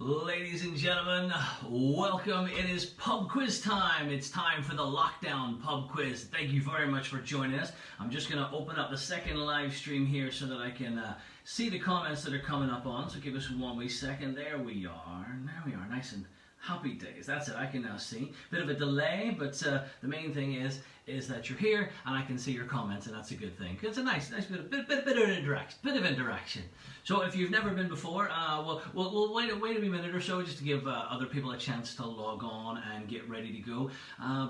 Ladies and gentlemen, welcome. It is pub quiz time. It's time for the lockdown pub quiz. Thank you very much for joining us. I'm just going to open up the second live stream here so that I can see the comments that are coming up on. So give us 1 wee second. There we are. Nice and happy days. That's it. I can now see. Bit of a delay, but the main thing is that you're here and I can see your comments, and that's a good thing. It's a nice bit of interaction. So if you've never been before, we'll wait a wee minute or so just to give other people a chance to log on and get ready to go.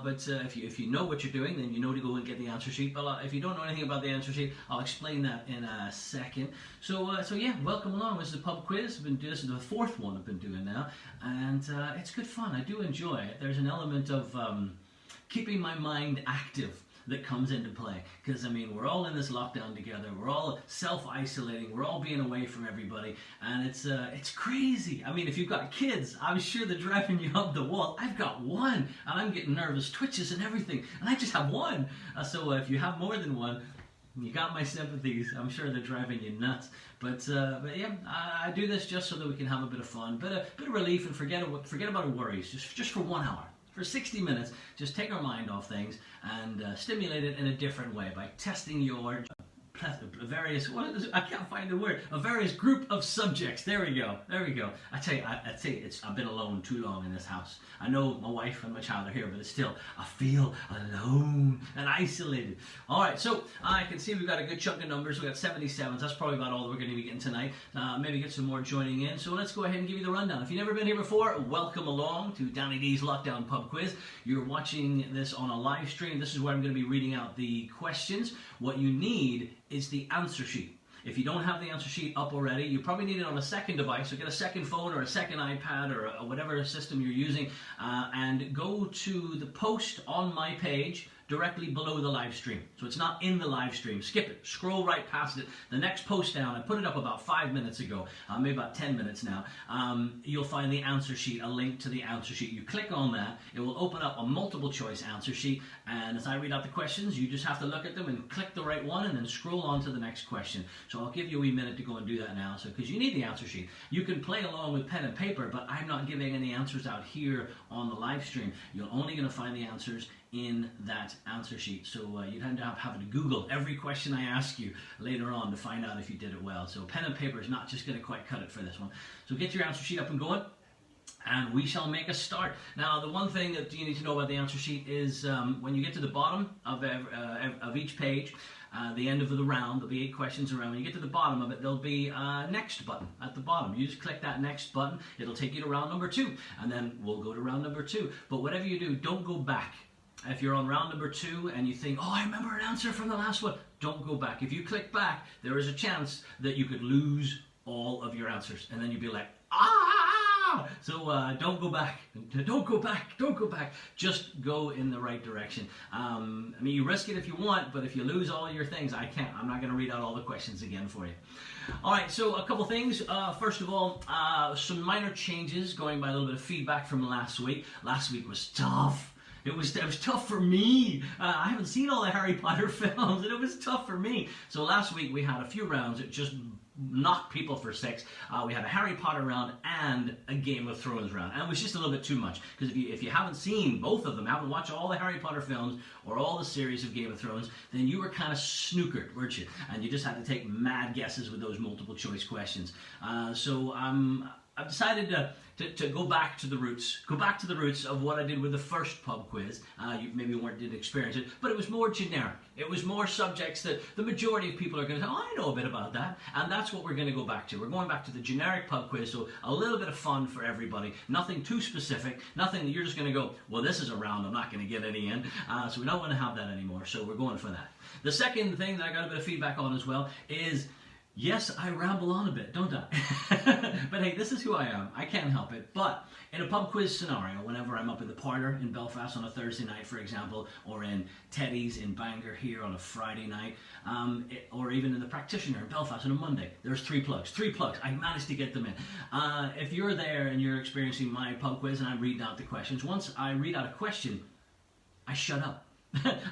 But if you know what you're doing, then you know to go and get the answer sheet. But if you don't know anything about the answer sheet, I'll explain that in a second. So yeah, welcome along. This is the pub quiz. This is the fourth one I've been doing now, and it's good fun. I do enjoy it. There's an element of keeping my mind active that comes into play, because I mean we're all in this lockdown together, we're all self-isolating, we're all being away from everybody, and it's crazy. I mean, if you've got kids, I'm sure they're driving you up the wall. I've got one and I'm getting nervous twitches and everything, and I just have one. So if you have more than one, you got my sympathies. I'm sure they're driving you nuts. But yeah, I do this just so that we can have a bit of fun, bit of relief, and forget about our worries, just for 1 hour. For 60 minutes, just take our mind off things and stimulate it in a different way by testing your various, I can't find the word, a various group of subjects. There we go. I tell you, I've been alone too long in this house. I know my wife and my child are here, but it's still, I feel alone and isolated. All right, so I can see we've got a good chunk of numbers. We've got 77s. That's probably about all that we're going to be getting tonight. Maybe get some more joining in. So let's go ahead and give you the rundown. If you've never been here before, welcome along to Danny D's Lockdown Pub Quiz. You're watching this on a live stream. This is where I'm going to be reading out the questions. What you need is the answer sheet. If you don't have the answer sheet up already, you probably need it on a second device, so get a second phone or a second iPad or whatever system you're using, and go to the post on my page directly below the live stream. So it's not in the live stream. Skip it. Scroll right past it. The next post down, I put it up about 5 minutes ago, maybe about 10 minutes now. You'll find the answer sheet, a link to the answer sheet. You click on that, it will open up a multiple choice answer sheet, and as I read out the questions, you just have to look at them and click the right one and then scroll on to the next question. So I'll give you a wee minute to go and do that now, because you need the answer sheet. You can play along with pen and paper, but I'm not giving any answers out here on the live stream. You're only going to find the answers in that answer sheet. So you'd end up having to Google every question I ask you later on to find out if you did it well. So pen and paper is not just going to quite cut it for this one. So get your answer sheet up and going, and we shall make a start. Now, the one thing that you need to know about the answer sheet is when you get to the bottom of each page, the end of the round, there'll be 8 questions around. When you get to the bottom of it, there'll be a next button at the bottom. You just click that next button. It'll take you to round number 2, and then we'll go to round number 2. But whatever you do, don't go back. If you're on round number 2 and you think, oh, I remember an answer from the last one, don't go back. If you click back, there is a chance that you could lose all of your answers, and then you'd be like, ah! So don't go back. Don't go back. Just go in the right direction. I mean, you risk it if you want, but if you lose all your things, I'm not going to read out all the questions again for you. All right, so a couple things. First of all, some minor changes going by a little bit of feedback from last week. Last week was tough. It was tough for me. I haven't seen all the Harry Potter films, and it was tough for me. So last week we had a few rounds that just knocked people for 6. We had a Harry Potter round and a Game of Thrones round, and it was just a little bit too much, because if you haven't seen both of them, haven't watched all the Harry Potter films or all the series of Game of Thrones, then you were kind of snookered, weren't you? And you just had to take mad guesses with those multiple choice questions. So I've decided to go back to the roots. Go back to the roots of what I did with the first pub quiz. You maybe didn't experience it, but it was more generic. It was more subjects that the majority of people are going to say, oh, I know a bit about that. And that's what we're going to go back to. We're going back to the generic pub quiz, so a little bit of fun for everybody. Nothing too specific. Nothing that you're just going to go, well, this is a round I'm not going to get any in. So we don't want to have that anymore, so we're going for that. The second thing that I got a bit of feedback on as well is, yes, I ramble on a bit, don't I? But hey, this is who I am. I can't help it. But in a pub quiz scenario, whenever I'm up in the Parlour in Belfast on a Thursday night, for example, or in Teddy's in Bangor here on a Friday night, or even in the Practitioner in Belfast on a Monday, there's 3 plugs. 3 plugs. I managed to get them in. If you're there and you're experiencing my pub quiz and I'm reading out the questions, once I read out a question, I shut up.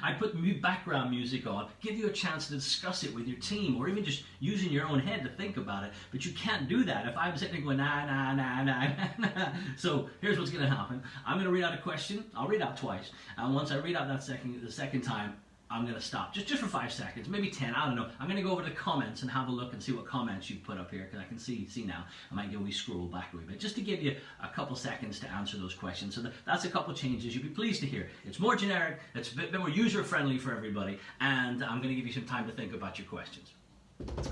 I put background music on, give you a chance to discuss it with your team, or even just using your own head to think about it. But you can't do that if I'm sitting there going, nah, nah, nah, nah, nah. So here's what's going to happen. I'm going to read out a question. I'll read out twice. And once I read out the second time, I'm going to stop, just for 5 seconds, maybe 10, I don't know. I'm going to go over to the comments and have a look and see what comments you put up here, because I can see now. I might go scroll back a wee bit, just to give you a couple seconds to answer those questions. So that's a couple changes you'll be pleased to hear. It's more generic, it's a bit more user-friendly for everybody, and I'm going to give you some time to think about your questions.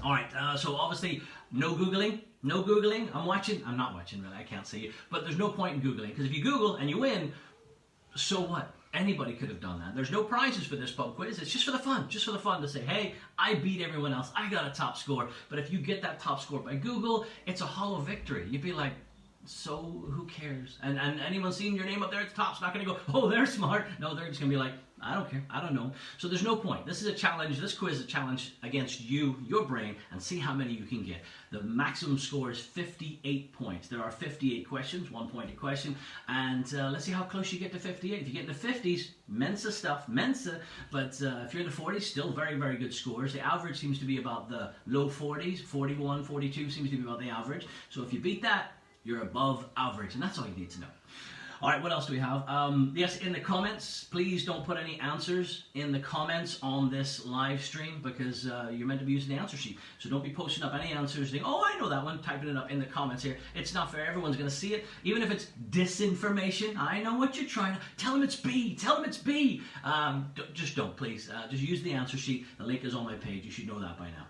All right, so obviously, no Googling. No Googling. I'm not watching, really, I can't see you. But there's no point in Googling, because if you Google and you win, so what? Anybody could have done that. There's no prizes for this pub quiz. It's just for the fun. Just for the fun to say, hey, I beat everyone else. I got a top score. But if you get that top score by Google, it's a hollow victory. You'd be like, so who cares? And anyone seeing your name up there at the top is not going to go, oh, they're smart. No, they're just going to be like, I don't care. I don't know. So there's no point. This is a challenge. This quiz is a challenge against you, your brain, and see how many you can get. The maximum score is 58 points. There are 58 questions, 1 point a question. And let's see how close you get to 58. If you get in the 50s, Mensa stuff, Mensa. But if you're in the 40s, still very, very good scores. The average seems to be about the low 40s. 41, 42 seems to be about the average. So if you beat that, you're above average. And that's all you need to know. All right, what else do we have? Yes, in the comments, please don't put any answers in the comments on this live stream, because you're meant to be using the answer sheet. So don't be posting up any answers saying, oh, I know that one, typing it up in the comments here. It's not fair. Everyone's going to see it. Even if it's disinformation, I know what you're trying to... Tell them it's B. Tell them it's B. Just don't, please. Just use the answer sheet. The link is on my page. You should know that by now.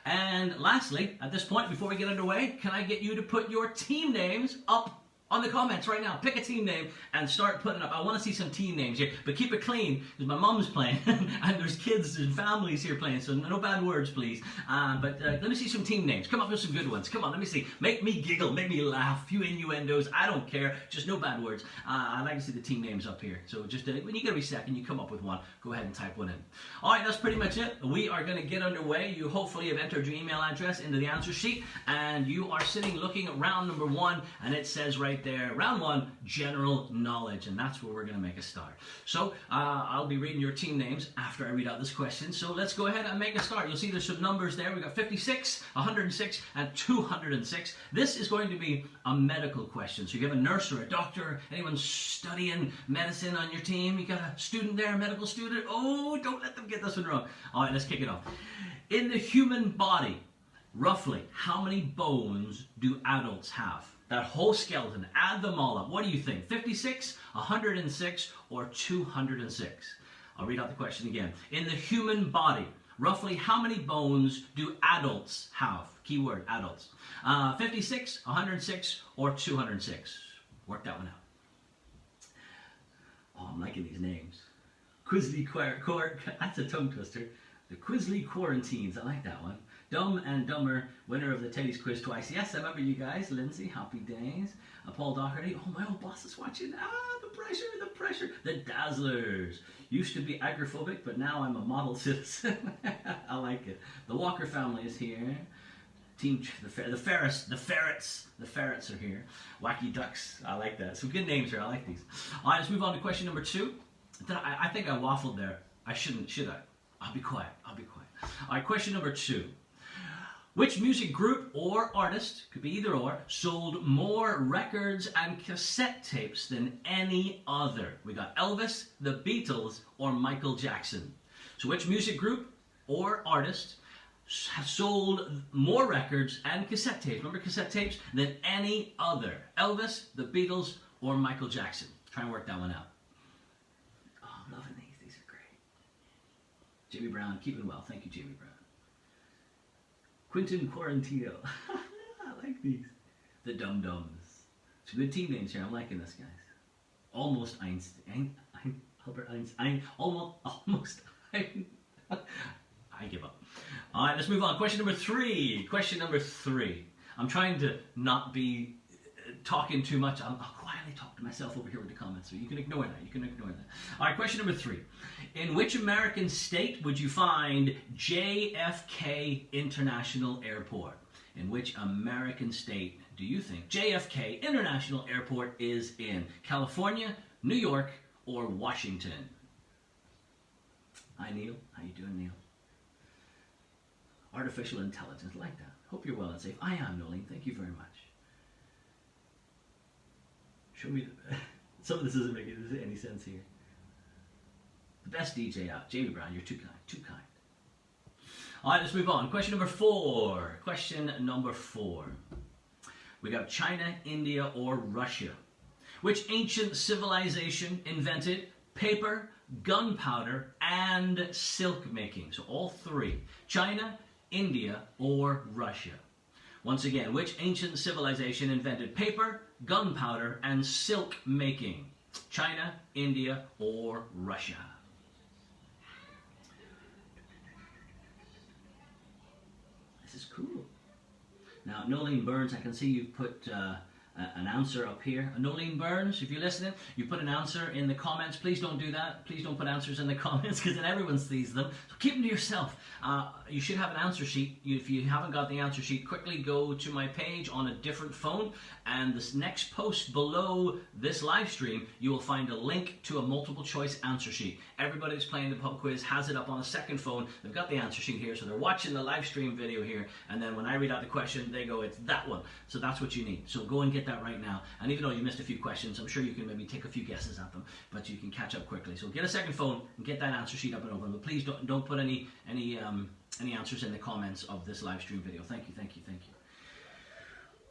And lastly, at this point, before we get underway, can I get you to put your team names up on the comments right now? Pick a team name and start putting up. I want to see some team names here, but keep it clean, because my mom's playing, and there's kids and families here playing, so no bad words, please. But let me see some team names. Come up with some good ones. Come on, let me see. Make me giggle, make me laugh, few innuendos. I don't care, just no bad words. I'd like to see the team names up here. So just when you get every second, you come up with one. Go ahead and type one in. All right, that's pretty much it. We are going to get underway. You hopefully have entered your email address into the answer sheet, and you are sitting looking at round number 1, and it says right there, round 1, general knowledge, and that's where we're going to make a start. So I'll be reading your team names after I read out this question, so let's go ahead and make a start. You'll see there's some numbers there. We've got 56, 106, and 206. This is going to be a medical question. So you have a nurse or a doctor, anyone studying medicine on your team? You got a student there, a medical student? Oh, don't let them get this one wrong. All right, let's kick it off. In the human body, roughly how many bones do adults have? That whole skeleton, add them all up. What do you think? 56, 106, or 206? I'll read out the question again. In the human body, roughly how many bones do adults have? Keyword, adults. 56, 106, or 206? Work that one out. Oh, I'm liking these names. Quizzly that's a tongue twister. The Quizzly Quarantines, I like that one. Dumb and Dumber, winner of the Teddy's Quiz twice. Yes, I remember you guys. Lindsay, happy days. Paul Doherty. Oh, my old boss is watching. The pressure, the pressure. The Dazzlers. Used to be agoraphobic, but now I'm a model citizen. I like it. The Walker family is here. Team, the ferrets are here. Wacky Ducks. I like that. Some good names here. I like these. All right, let's move on to question number 2. I think I waffled there. I shouldn't, should I? I'll be quiet. I'll be quiet. All right, question number 2. Which music group or artist, could be either or, sold more records and cassette tapes than any other? We got Elvis, the Beatles, or Michael Jackson. So which music group or artist has sold more records and cassette tapes, remember cassette tapes, than any other? Elvis, the Beatles, or Michael Jackson? Try and work that one out. Oh, I'm loving these. These are great. Jamie Brown, keeping well. Thank you, Jamie Brown. Quentin Quarantino. I like these. The Dum Dums. Some good team names here. I'm liking this, guys. Almost Einstein. Albert Einstein. Almost. I give up. All right, let's move on. Question number 3. Question number 3. I'm trying to not be talking too much. I'll quietly talk to myself over here with the comments, so you can ignore that. You can ignore that. All right, question number 3. In which American state would you find JFK International Airport? In which American state do you think JFK International Airport is in? California, New York, or Washington? Hi, Neil. How you doing, Neil? Artificial intelligence, like that. Hope you're well and safe. I am, Nolene. Thank you very much. Show me some of this isn't making any sense here. The best DJ out. Jamie Brown, you're too kind. Too kind. All right, let's move on. Question number 4. Question number 4. We got China, India, or Russia. Which ancient civilization invented paper, gunpowder, and silk making? So all 3. China, India, or Russia. Once again, which ancient civilization invented paper, gunpowder, and silk making? China, India, or Russia? This is cool. Now, Nolene Burns, I can see you've put an answer up here. Nolene Burns, if you're listening, you put an answer in the comments. Please don't do that. Please don't put answers in the comments because then everyone sees them. So keep them to yourself. You should have an answer sheet. If you haven't got the answer sheet, quickly go to my page on a different phone, and this next post below this live stream, you will find a link to a multiple choice answer sheet. Everybody that's playing the pub quiz has it up on a second phone. They've got the answer sheet here, so they're watching the live stream video here, and then when I read out the question, they go, it's that one. So that's what you need. So go and get that right now. And even though you missed a few questions, I'm sure you can maybe take a few guesses at them, but you can catch up quickly. So get a second phone and get that answer sheet up and open. But please don't put any answers in the comments of this live stream video. Thank you, thank you, thank you.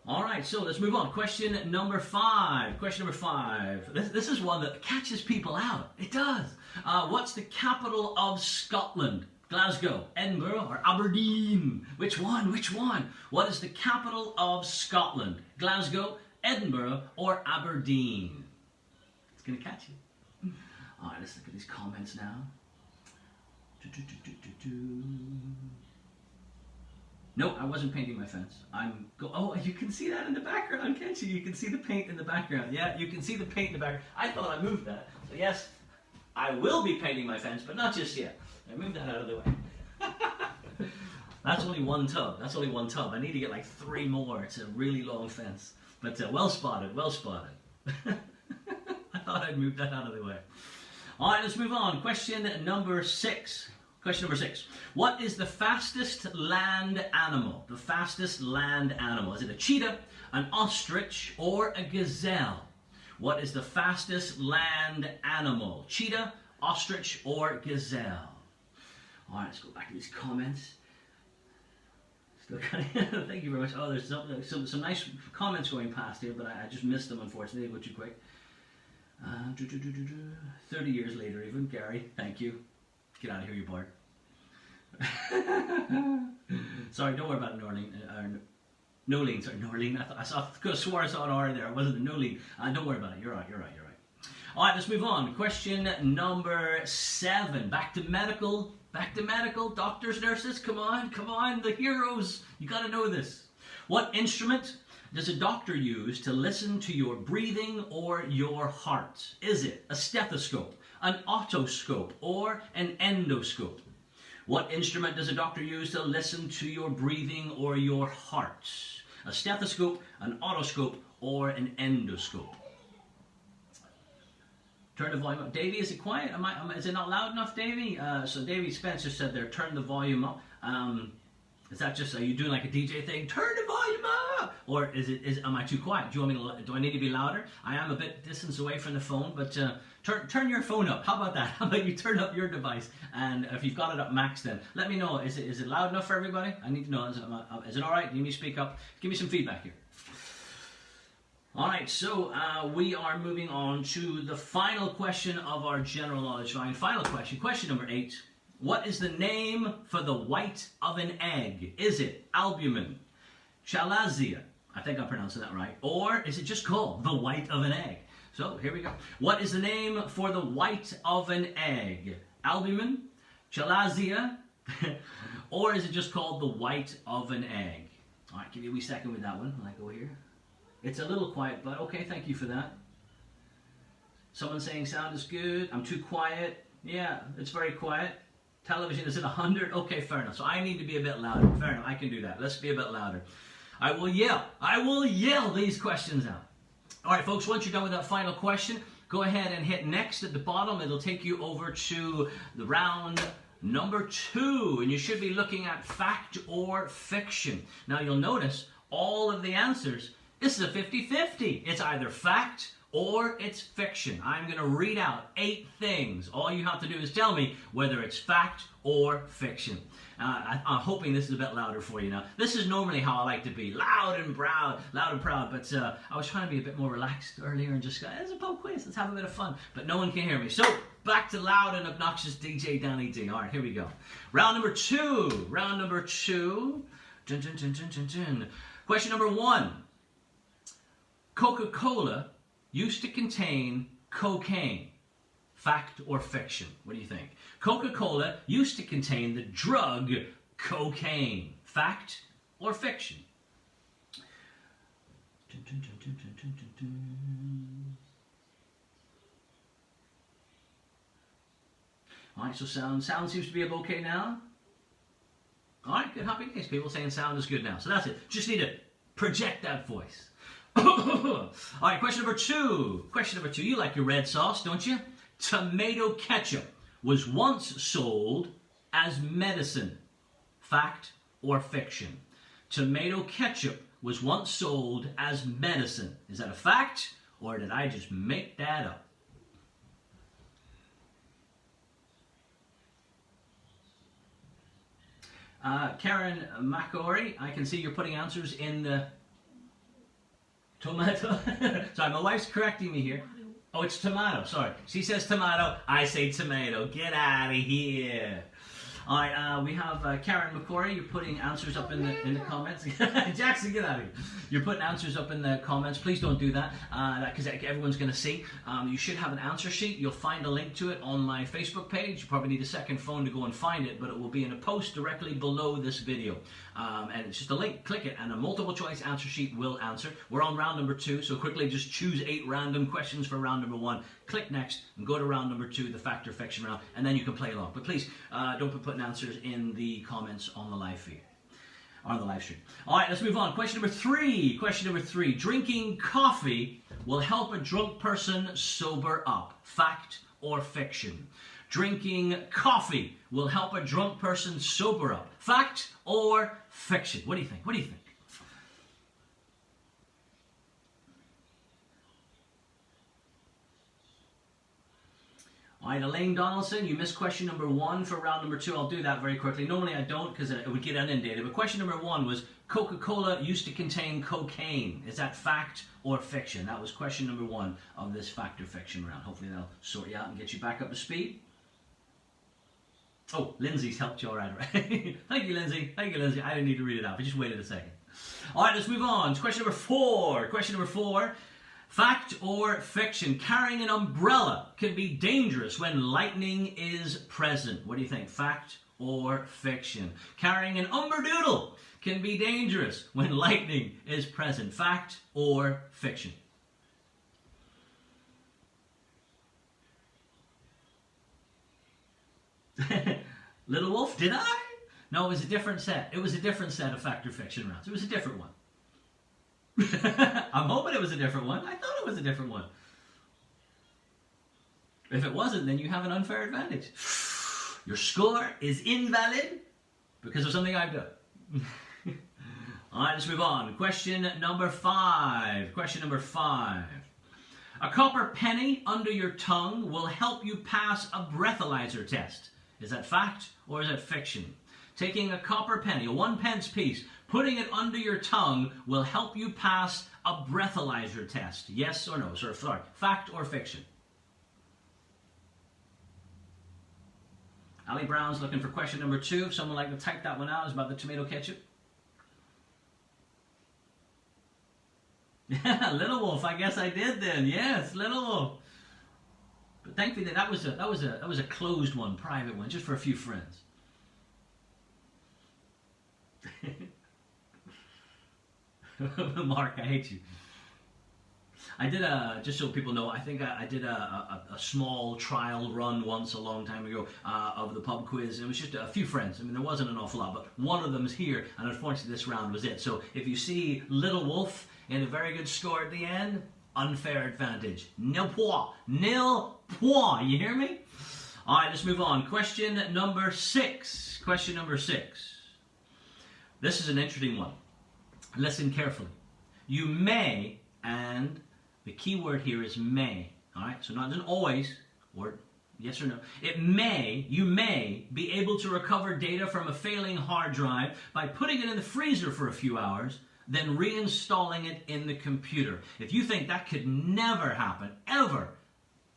All right, so let's move on. Question number 5. Question number 5. This is one that catches people out. It does. What's the capital of Scotland? Glasgow, Edinburgh, or Aberdeen? Which one? Which one? What is the capital of Scotland? Glasgow, Edinburgh, or Aberdeen? It's going to catch you. All right, let's look at these comments now. No, I wasn't painting my fence. Oh, you can see that in the background, can't you? You can see the paint in the background. Yeah, you can see the paint in the background. I thought I moved that. So yes, I will be painting my fence, but not just yet. I moved that out of the way. That's only one tub. That's only one tub. I need to get like 3 more. It's a really long fence. But well spotted, well spotted. I thought I'd move that out of the way. All right, let's move on. Question number 6. Question number 6. What is the fastest land animal? The fastest land animal. Is it a cheetah, an ostrich, or a gazelle? What is the fastest land animal? Cheetah, ostrich, or gazelle? All right, let's go back to these comments. Still thank you very much. Oh, there's some nice comments going past here, but I just missed them, unfortunately. They go too quick. 30 years later even. Gary, thank you. Get out of here, you bored. Sorry, don't worry about it, Norleen. Nolene, sorry, Norleen. I could have swore I saw an R there. It wasn't a Nolene. Don't worry about it. You're right, you're right, you're right. All right, let's move on. Question number 7. Back to medical. Back to medical. Doctors, nurses, come on, come on. The heroes. You got to know this. What instrument does a doctor use to listen to your breathing or your heart? Is it a stethoscope, an otoscope, or an endoscope? What instrument does a doctor use to listen to your breathing or your heart? A stethoscope, an otoscope, or an endoscope? Turn the volume up. Davey, is it quiet? Is it not loud enough, Davey? So Davey Spencer said there, turn the volume up. Is that just, are you doing like a DJ thing? Turn the volume up! Or am I too quiet? Do I need to be louder? I am a bit distance away from the phone, but turn your phone up. How about that? How about you turn up your device? And if you've got it up max, then let me know. Is it loud enough for everybody? I need to know. Is it all right? Do you need me to speak up? Give me some feedback here. All right, so we are moving on to the final question of our general knowledge line. Final question, question number 8. What is the name for the white of an egg? Is it albumin, chalazia, I think I'm pronouncing that right, or is it just called the white of an egg? So here we go. What is the name for the white of an egg? Albumin, chalazia, or is it just called the white of an egg? All right, give me a wee second with that one when I go here. It's a little quiet, but okay, thank you for that. Someone saying sound is good. I'm too quiet. Yeah, it's very quiet. Television is at 100. Okay, fair enough. So I need to be a bit louder. Fair enough. I can do that. Let's be a bit louder. I will yell these questions out. All right, folks, once you're done with that final question, go ahead and hit next at the bottom. It'll take you over to the round number 2, and you should be looking at fact or fiction. Now you'll notice all of the answers, this is a 50-50. It's either fact or it's fiction. I'm going to read out 8 things. All you have to do is tell me whether it's fact or fiction. I'm hoping this is a bit louder for you now. This is normally how I like to be, loud and proud, but I was trying to be a bit more relaxed earlier and just go, it's a pub quiz, let's have a bit of fun. But no one can hear me. So, back to loud and obnoxious DJ Danny D. All right, here we go. Round number 2. Round number 2. Dun, dun, dun, dun, dun, dun. Question number 1. Coca-Cola used to contain cocaine. Fact or fiction? What do you think? Coca-Cola used to contain the drug cocaine. Fact or fiction? Dun, dun, dun, dun, dun, dun, dun, dun. All right, so sound seems to be okay now. All right, good, happy days. People saying sound is good now. So that's it. Just need to project that voice. All right, question number 2. Question number 2. You like your red sauce, don't you? Tomato ketchup was once sold as medicine. Fact or fiction? Tomato ketchup was once sold as medicine. Is that a fact, or did I just make that up? Karen McCory, I can see you're putting answers in the tomato. Sorry, my wife's correcting me here. Oh, it's tomato. Sorry. She says tomato. I say tomato. Get out of here. All right, we have Karen McCory. You're putting answers up in the comments. Jackson, get out of here. You're putting answers up in the comments. Please don't do that, because everyone's going to see. You should have an answer sheet. You'll find a link to it on my Facebook page. You probably need a second phone to go and find it, but it will be in a post directly below this video. And it's just a link. Click it, and a multiple choice answer sheet will answer. We're on round number 2, so quickly just choose 8 random questions for round number 1. Click next and go to round number 2, the fact or fiction round, and then you can play along. But please don't be putting answers in the comments on the live feed, on the live stream. All right, let's move on. Question number 3. Question number 3. Drinking coffee will help a drunk person sober up. Fact or fiction? Drinking coffee will help a drunk person sober up. Fact or fiction? What do you think? What do you think? All right, Elaine Donaldson, you missed question number 1 for round number 2. I'll do that very quickly. Normally I don't, because it would get inundated. But question number 1 was Coca-Cola used to contain cocaine. Is that fact or fiction? That was question number 1 of this fact or fiction round. Hopefully that'll sort you out and get you back up to speed. Oh, Lindsay's helped you all right. Thank you, Lindsay. Thank you, Lindsay. I didn't need to read it out, but just waited a second. All right, let's move on to question number 4. Question number 4. Fact or fiction? Carrying an umbrella can be dangerous when lightning is present. What do you think? Fact or fiction? Carrying an umberdoodle can be dangerous when lightning is present. Fact or fiction? Little Wolf, did I? No, it was a different set. It was a different set of fact or fiction rounds. It was a different one. I'm hoping it was a different one. I thought it was a different one. If it wasn't, then you have an unfair advantage. Your score is invalid because of something I've done. All right, let's move on. Question number 5. Question number 5. A copper penny under your tongue will help you pass a breathalyzer test. Is that fact or is that fiction? Taking a copper penny, a 1-pence piece, putting it under your tongue will help you pass a breathalyzer test. Yes or no? Sorry, fact or fiction? Ali Brown's looking for question number 2. If someone would like to type that one out, it's about the tomato ketchup. Little Wolf, I guess I did then. Yes, Little Wolf. But thankfully that was a closed one, private one, just for a few friends. Mark, I hate you. I did just so people know, I think I did a small trial run once a long time ago of the pub quiz. It was just a few friends. I mean, there wasn't an awful lot, but one of them is here, and unfortunately this round was it. So if you see Little Wolf in a very good score at the end, unfair advantage. Nil point. Nil point. You hear me? All right, let's move on. Question number 6. Question number 6. This is an interesting one. Listen carefully. You may, and the key word here is may. All right, so not just always, or yes or no. You may be able to recover data from a failing hard drive by putting it in the freezer for a few hours, then reinstalling it in the computer. If you think that could never happen, ever,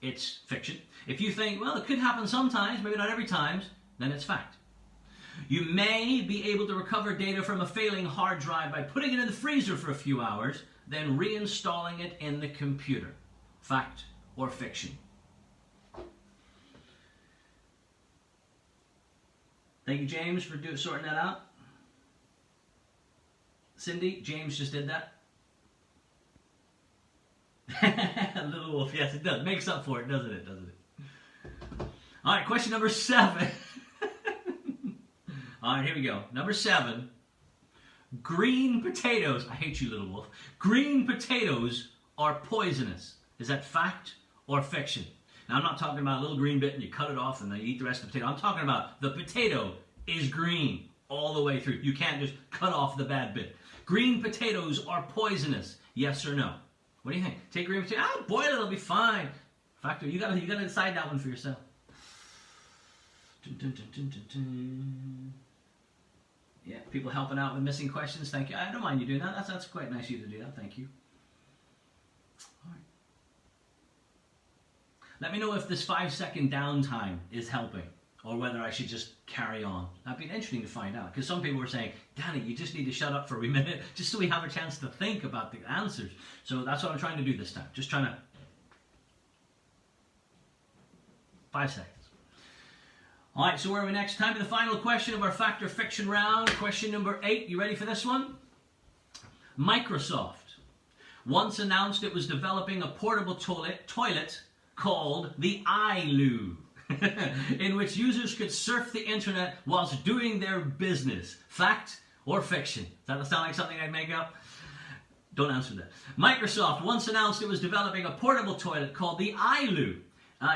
it's fiction. If you think, well, it could happen sometimes, maybe not every time, then it's fact. You may be able to recover data from a failing hard drive by putting it in the freezer for a few hours, then reinstalling it in the computer. Fact or fiction? Thank you, James, for sorting that out. Cindy, James just did that. Little Wolf, yes, it does. Makes up for it, doesn't it? All right, question number 7. All right, here we go. Number 7. Green potatoes. I hate you, Little Wolf. Green potatoes are poisonous. Is that fact or fiction? Now, I'm not talking about a little green bit and you cut it off and then you eat the rest of the potato. I'm talking about the potato is green all the way through. You can't just cut off the bad bit. Green potatoes are poisonous. Yes or no? What do you think? Take green potato. Boil it. It'll be fine. Factor. You gotta decide that one for yourself. Dun, dun, dun, dun, dun, dun. Yeah, people helping out with missing questions. Thank you. I don't mind you doing that. That's quite nice of you to do that. Thank you. All right. Let me know if this 5-second downtime is helping, or whether I should just carry on. That'd be interesting to find out, because some people were saying, Danny, you just need to shut up for a wee minute, just so we have a chance to think about the answers. So that's what I'm trying to do this time. Just trying to... 5 seconds. All right, so where are we next? Time for the final question of our fact or fiction round. Question number 8. You ready for this one? Microsoft once announced it was developing a portable toilet called the iLoo, in which users could surf the internet whilst doing their business. Fact or fiction? Does that sound like something I'd make up? Don't answer that. Microsoft once announced it was developing a portable toilet called the iLoo,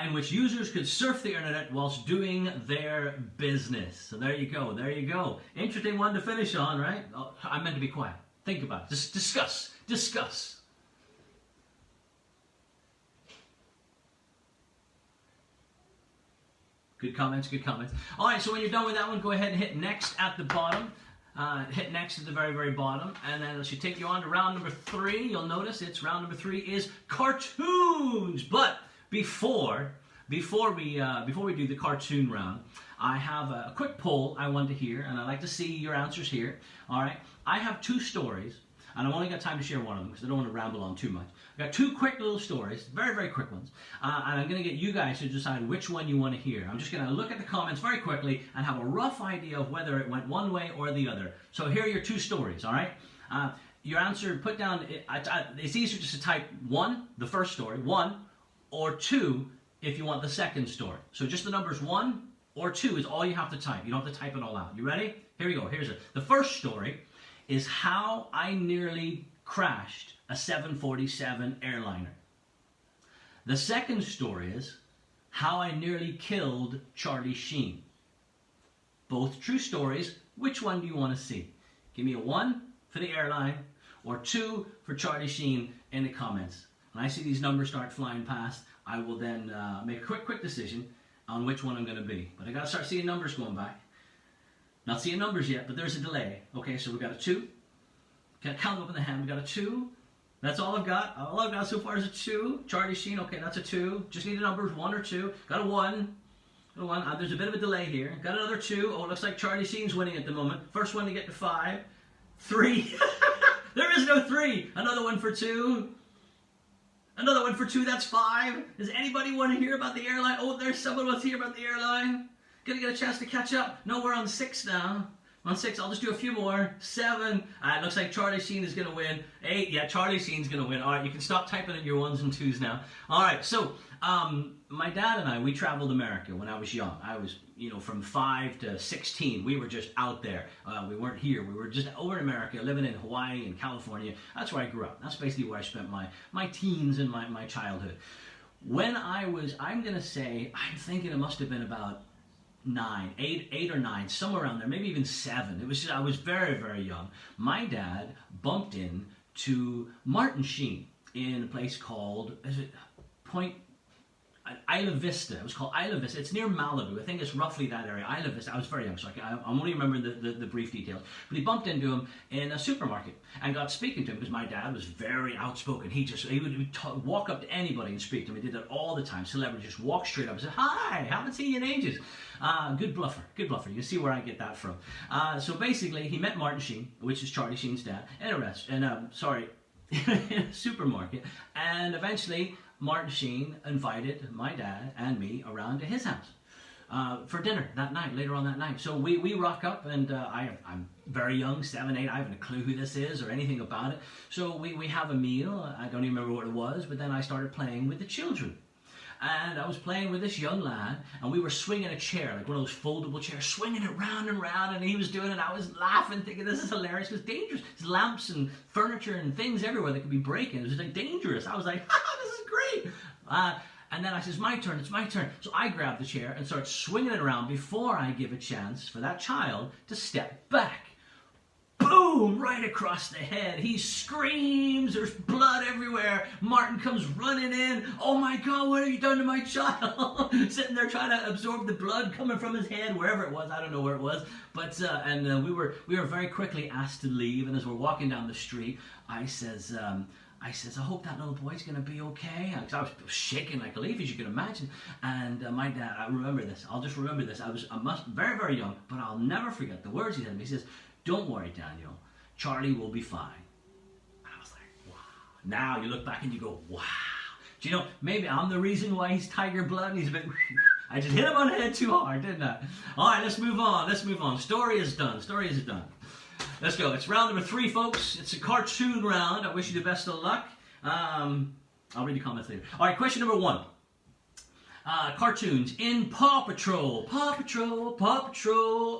in which users could surf the internet whilst doing their business. So there you go, there you go. Interesting one to finish on, right? Oh, I meant to be quiet. Think about it. Just discuss. Good comments, good comments. All right, so when you're done with that one, go ahead and hit next at the bottom. Hit next at the very, very bottom, and then it should take you on to round number 3. You'll notice it's round number 3 is cartoons. But before we do the cartoon round, I have a quick poll I want to hear, and I'd like to see your answers here. All right, I have 2 stories, and I've only got time to share one of them because I don't want to ramble on too much. I've got 2 quick little stories, very, very quick ones, and I'm going to get you guys to decide which one you want to hear. I'm just going to look at the comments very quickly and have a rough idea of whether it went one way or the other. So here are your 2 stories, all right? Your answer, put down, it's easier just to type 1, the first story, 1, or 2 if you want the second story. So just the numbers 1 or 2 is all you have to type. You don't have to type it all out. You ready? Here we go. Here's it. The first story is how I nearly crashed a 747 airliner. The second story is how I nearly killed Charlie Sheen. Both true stories. Which one do you want to see? Give me a 1 for the airline or 2 for Charlie Sheen in the comments. When I see these numbers start flying past, I will then make a quick decision on which one I'm going to be. But I got to start seeing numbers going by. Not seeing numbers yet, but there's a delay. Okay, so we got a 2. Can't count them up in the hand. We got a 2. That's all I've got. All I've got so far is a 2. Charlie Sheen, okay, that's a 2. Just need the numbers 1 or 2. Got a 1. Got a 1. There's a bit of a delay here. Got another 2. Oh, it looks like Charlie Sheen's winning at the moment. First one to get to 5. 3. There is no 3. Another one for 2. Another one for 2. That's 5. Does anybody want to hear about the airline? Oh, there's someone who wants to hear about the airline. Gonna get a chance to catch up. No, we're on 6 now. On 6, I'll just do a few more. 7. It looks like Charlie Sheen is going to win. 8. Yeah, Charlie Sheen's going to win. All right, you can stop typing in your 1s and 2s now. All right, so my dad and I, we traveled America when I was young. I was from 5 to 16, we were just out there. We weren't here. We were just over in America, living in Hawaii and California. That's where I grew up. That's basically where I spent my teens and my childhood. When I'm going to say, I'm thinking it must have been about 8 or 9, somewhere around there, maybe even 7. I was very, very young. My dad bumped into Martin Sheen in a place called, Isla Vista. It was called Isla Vista. It's near Malibu. I think it's roughly that area. Isla Vista. I was very young, so I'm only remembering the brief details. But he bumped into him in a supermarket and got speaking to him because my dad was very outspoken. He would walk up to anybody and speak to him. He did that all the time. Celebrities just walk straight up and say, "Hi, haven't seen you in ages." Good bluffer. Good bluffer. You can see where I get that from. So basically, he met Martin Sheen, which is Charlie Sheen's dad, in a supermarket, and eventually Martin Sheen invited my dad and me around to his house for dinner that night, later on that night. So we rock up, and I'm very young, 7, 8, I haven't a clue who this is or anything about it. So we have a meal, I don't even remember what it was, but then I started playing with the children. And I was playing with this young lad, and we were swinging a chair, like one of those foldable chairs, swinging it round and round, and he was doing it, and I was laughing, thinking this is hilarious, because dangerous. There's lamps and furniture and things everywhere that could be breaking. It was like dangerous. I was like, this is great. And then I says, it's my turn. So I grab the chair and start swinging it around before I give a chance for that child to step back. Boom! Right across the head. He screams. There's blood everywhere. Martin comes running in. Oh my God, what have you done to my child? Sitting there trying to absorb the blood coming from his head, wherever it was. I don't know where it was. But we were very quickly asked to leave. And as we're walking down the street, I says, I hope that little boy's going to be okay. I was shaking like a leaf, as you can imagine. And my dad, I remember this. I'll just remember this. I was very, very young, but I'll never forget the words he said to me. He says, "Don't worry, Daniel. Charlie will be fine." And I was like, wow. Now you look back and you go, wow. Do you know, maybe I'm the reason why he's tiger blood and he's a bit... I just hit him on the head too hard, didn't I? All right, let's move on. Story is done. Let's go. It's round number 3, folks. It's a cartoon round. I wish you the best of luck. I'll read the comments later. All right, question number 1. Cartoons. In Paw Patrol,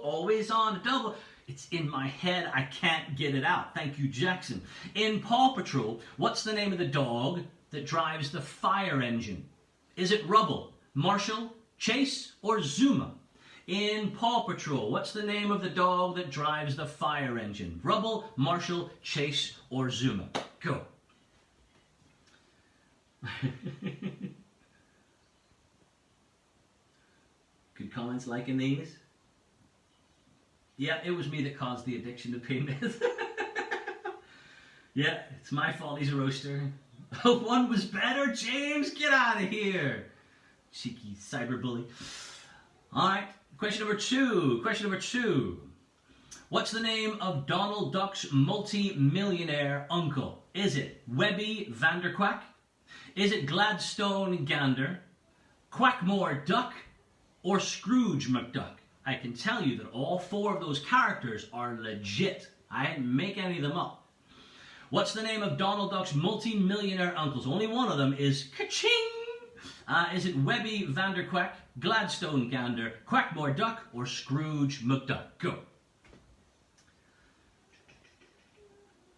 always on a double. It's in my head. I can't get it out. Thank you, Jackson. In Paw Patrol, what's the name of the dog that drives the fire engine? Is it Rubble, Marshall, Chase, or Zuma? In Paw Patrol, what's the name of the dog that drives the fire engine? Rubble, Marshall, Chase, or Zuma? Go. Good comments liking these? Yeah, it was me that caused the addiction to pain meds. Yeah, it's my fault he's a roaster. One was better, James, get out of here. Cheeky cyberbully. All right, question number 2. What's the name of Donald Duck's multi-millionaire uncle? Is it Webby Vanderquack? Is it Gladstone Gander, Quackmore Duck, or Scrooge McDuck? I can tell you that all 4 of those characters are legit. I didn't make any of them up. What's the name of Donald Duck's multi-millionaire uncles? Only one of them is ka-ching! Is it Webby Vanderquack, Gladstone Gander, Quackmore Duck, or Scrooge McDuck? Go.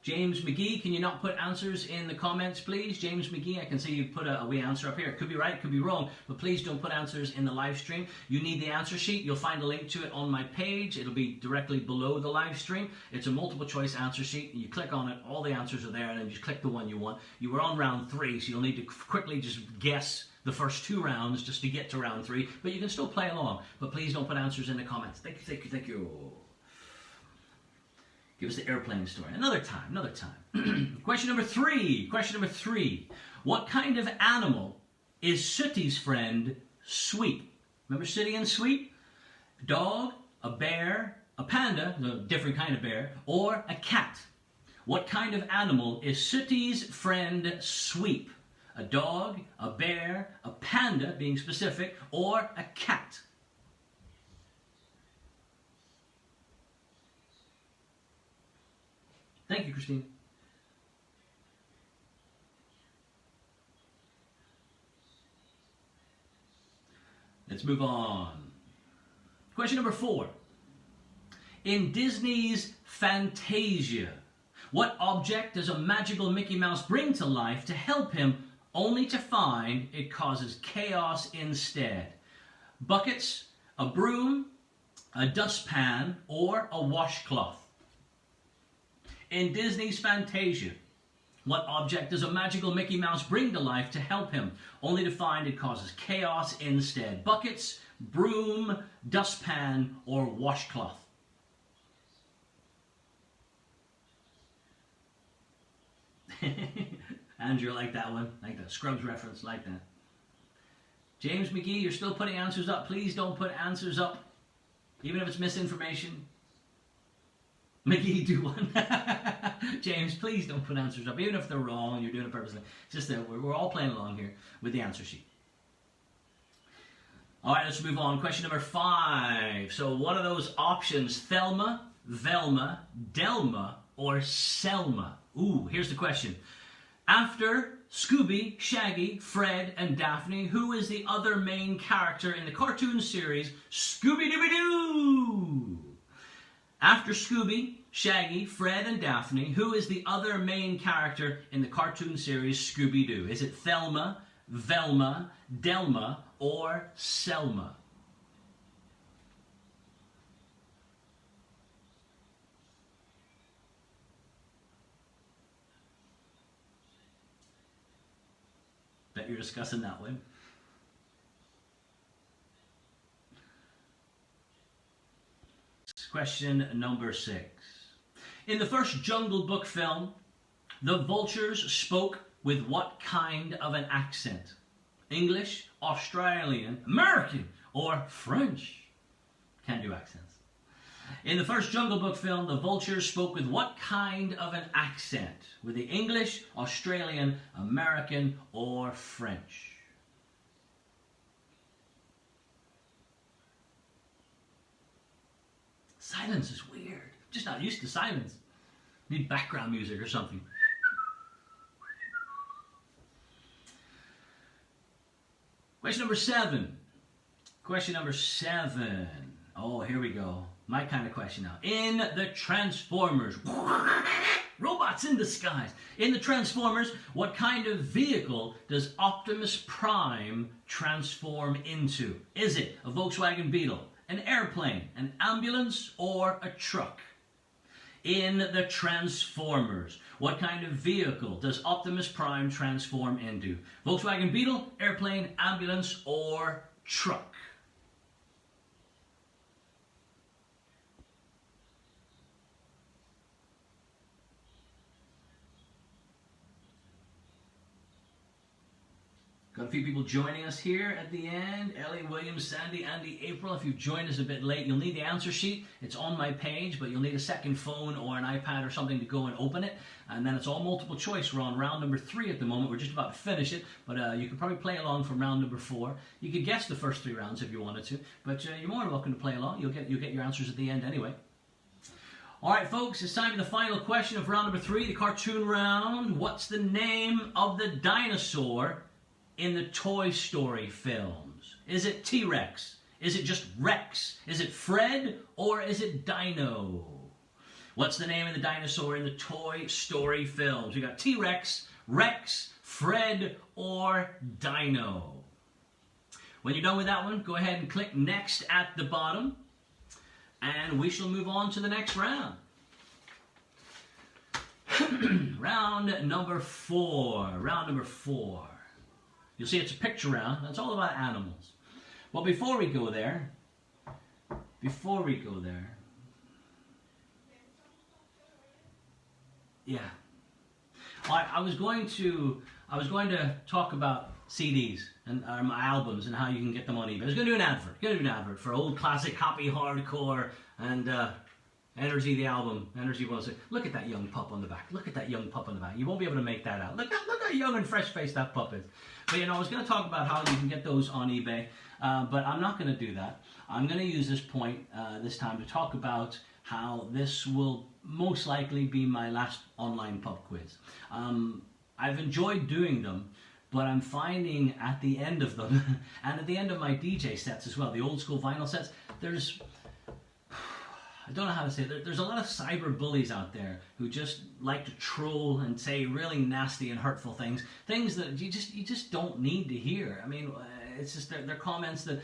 James McGee, can you not put answers in the comments, please? James McGee, I can see you put a wee answer up here. It could be right, it could be wrong, but please don't put answers in the live stream. You need the answer sheet. You'll find a link to it on my page. It'll be directly below the live stream. It's a multiple choice answer sheet. You click on it, all the answers are there, and then you just click the one you want. You were on round 3, so you'll need to quickly just guess the first 2 rounds just to get to round 3, but you can still play along. But please don't put answers in the comments. Thank you. Give us the airplane story. Another time. Question number 3. What kind of animal is Sooty's friend, Sweep? Remember Sooty and Sweep? A dog, a bear, a panda, a different kind of bear, or a cat? What kind of animal is Sooty's friend, Sweep? A dog, a bear, a panda, being specific, or a cat? Thank you, Christine. Let's move on. Question number 4. In Disney's Fantasia, what object does a magical Mickey Mouse bring to life to help him, only to find it causes chaos instead? Buckets, a broom, a dustpan, or a washcloth? In Disney's Fantasia, what object does a magical Mickey Mouse bring to life to help him, only to find it causes chaos instead? Buckets, broom, dustpan, or washcloth? Andrew, like that one. Like that Scrubs reference, like that. James McGee, you're still putting answers up. Please don't put answers up, even if it's misinformation. McGee, do one. James, please don't put answers up, even if they're wrong and you're doing it purposely. It's just that we're all playing along here with the answer sheet. All right, let's move on. Question number 5. So one of those options, Thelma, Velma, Delma, or Selma? Ooh, here's the question. After Scooby, Shaggy, Fred, and Daphne, who is the other main character in the cartoon series Scooby-Dooby-Doo? After Scooby, Shaggy, Fred, and Daphne, who is the other main character in the cartoon series Scooby-Doo? Is it Thelma, Velma, Delma, or Selma? Bet you're discussing that one. Question number 6. In the first Jungle Book film, the vultures spoke with what kind of an accent? English, Australian, American, or French? Can't do accents. In the first Jungle Book film, the vultures spoke with what kind of an accent? With the English, Australian, American, or French? Silence is weird. I'm just not used to silence. Need background music or something. Question number 7. Question number 7. Oh, here we go. My kind of question now. In the Transformers, robots in disguise. In the Transformers, what kind of vehicle does Optimus Prime transform into? Is it a Volkswagen Beetle, an airplane, an ambulance, or a truck? In the Transformers, what kind of vehicle does Optimus Prime transform into? Volkswagen Beetle, airplane, ambulance, or truck? Got a few people joining us here at the end. Ellie, Williams, Sandy, Andy, April. If you've joined us a bit late, you'll need the answer sheet. It's on my page, but you'll need a second phone or an iPad or something to go and open it. And then it's all multiple choice. We're on round number 3 at the moment. We're just about to finish it, but you could probably play along from round number 4. You could guess the first 3 rounds if you wanted to, but you're more than welcome to play along. You'll get your answers at the end anyway. All right, folks, it's time for the final question of round number 3, the cartoon round. What's the name of the dinosaur in the Toy Story films? Is it T-Rex? Is it just Rex? Is it Fred? Or is it Dino? What's the name of the dinosaur in the Toy Story films? We got T-Rex, Rex, Fred, or Dino. When you're done with that one, go ahead and click next at the bottom, and we shall move on to the next round. Round number 4. Round number 4. You'll see it's a picture round. That's all about animals. Well, before we go there, yeah, I was going to talk about CDs and my albums and how you can get them on eBay. I was going to do an advert for old classic happy hardcore and Energy the album. Energy will say, look at that young pup on the back. Look at that young pup on the back. You won't be able to make that out. Look how young and fresh-faced that pup is. But I was going to talk about how you can get those on eBay, but I'm not going to do that. I'm going to use this point this time to talk about how this will most likely be my last online pub quiz. I've enjoyed doing them, but I'm finding at the end of them, and at the end of my DJ sets as well, the old school vinyl sets, there's I don't know how to say it. There's a lot of cyber bullies out there who just like to troll and say really nasty and hurtful things that you just don't need to hear. I mean, it's just they're comments that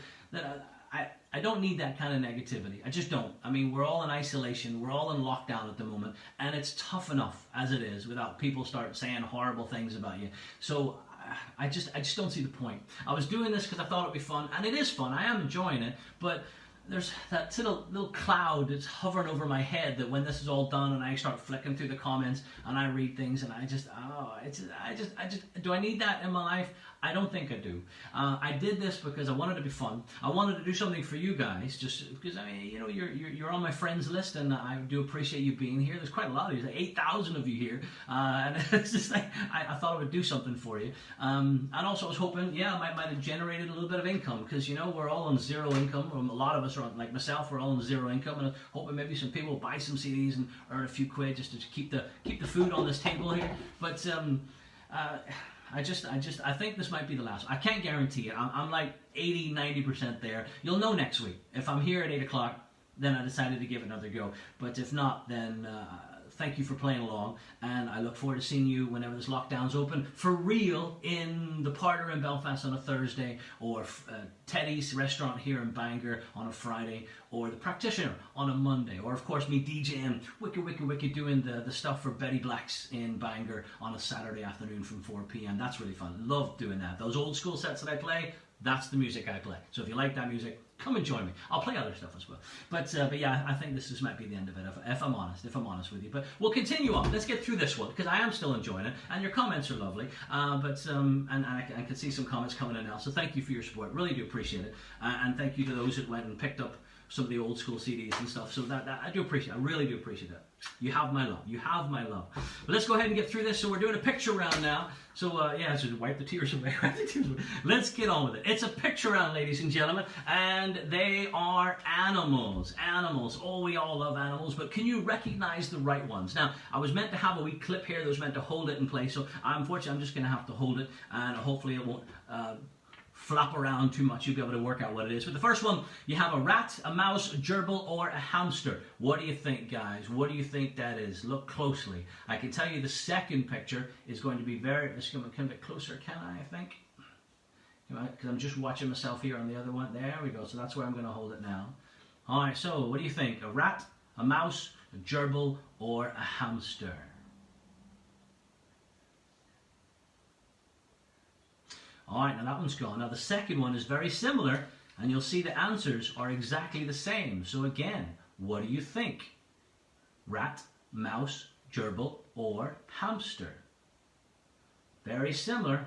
I don't need that kind of negativity. I just don't. I mean, we're all in isolation. We're all in lockdown at the moment, and it's tough enough as it is without people start saying horrible things about you. So I just don't see the point. I was doing this because I thought it'd be fun, and it is fun. I am enjoying it, but there's that little cloud that's hovering over my head that when this is all done and I start flicking through the comments and I read things and I just do I need that in my life? I don't think I do. I did this because I wanted to be fun. I wanted to do something for you guys, just because I mean, you know, you're on my friends list, and I do appreciate you being here. There's quite a lot of you, like 8,000 of you here, and it's just like I thought I would do something for you. And also I was hoping, I might have generated a little bit of income, because you know we're all on zero income. A lot of us are on, like myself, we're all on zero income, and I'm hoping maybe some people will buy some CDs and earn a few quid just to keep the food on this table here. But I think this might be the last. I can't guarantee it. I'm like 80-90% there. You'll know next week. If I'm here at 8 o'clock, then I decided to give it another go. But if not, then thank you for playing along, and I look forward to seeing you whenever this lockdown's open for real in the Parter in Belfast on a Thursday, or Teddy's restaurant here in Bangor on a Friday, or the Practitioner on a Monday, or of course me DJing wicked doing the stuff for Betty Blacks in Bangor on a Saturday afternoon from 4 p.m. That's really fun. Love doing that. Those old school sets that I play, that's the music I play. So if you like that music, come and join me. I'll play other stuff as well. But yeah, I think this might be the end of it, if I'm honest with you. But we'll continue on. Let's get through this one, because I am still enjoying it, and your comments are lovely. And I can see some comments coming in now. So thank you for your support. Really do appreciate it. And thank you to those that went and picked up some of the old school CDs and stuff. So that I do appreciate. I really do appreciate that. You have my love. You have my love. But let's go ahead and get through this. So we're doing a picture round now. So so wipe the tears away. Let's get on with it. It's a picture round, ladies and gentlemen, and they are animals. Animals. Oh, we all love animals, but can you recognize the right ones? Now, I was meant to have a wee clip here that was meant to hold it in place. So unfortunately, I'm just going to have to hold it, and hopefully it won't flap around too much. You'll be able to work out what it is. But the first one, you have a rat, a mouse, a gerbil, or a hamster. What do you think, guys? What do you think that is? Look closely. I can tell you the second picture is going to be let's come a bit closer, can I think? Because I'm just watching myself here on the other one. There we go. So that's where I'm going to hold it now. All right, so what do you think? A rat, a mouse, a gerbil, or a hamster? All right, now that one's gone. Now the second one is very similar, and you'll see the answers are exactly the same. So again, what do you think? Rat, mouse, gerbil, or hamster? Very similar.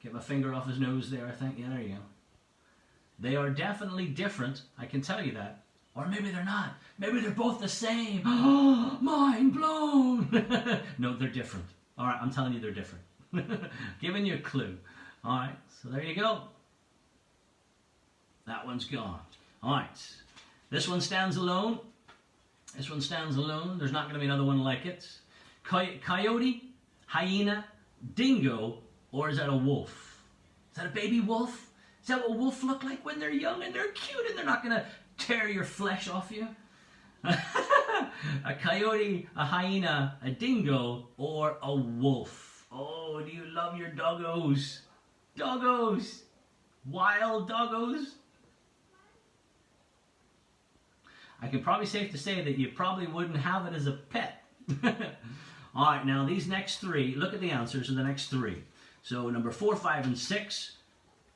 Get my finger off his nose there, I think. Yeah, there you go. They are definitely different, I can tell you that. Or maybe they're not. Maybe they're both the same. Oh, mind blown. No, they're different. All right, I'm telling you they're different. Giving you a clue. All right, so there you go. That one's gone. All right, this one stands alone. This one stands alone. There's not going to be another one like it. Coyote, hyena, dingo, or is that a wolf? Is that a baby wolf? Is that what wolves look like when they're young and they're cute and they're not going to tear your flesh off you? A coyote, a hyena, a dingo, or a wolf? Oh, do you love your doggos? Doggos! Wild doggos! I can probably safe to say that you probably wouldn't have it as a pet. Alright, now these next three, look at the answers of the next three. So number 4, 5, and 6,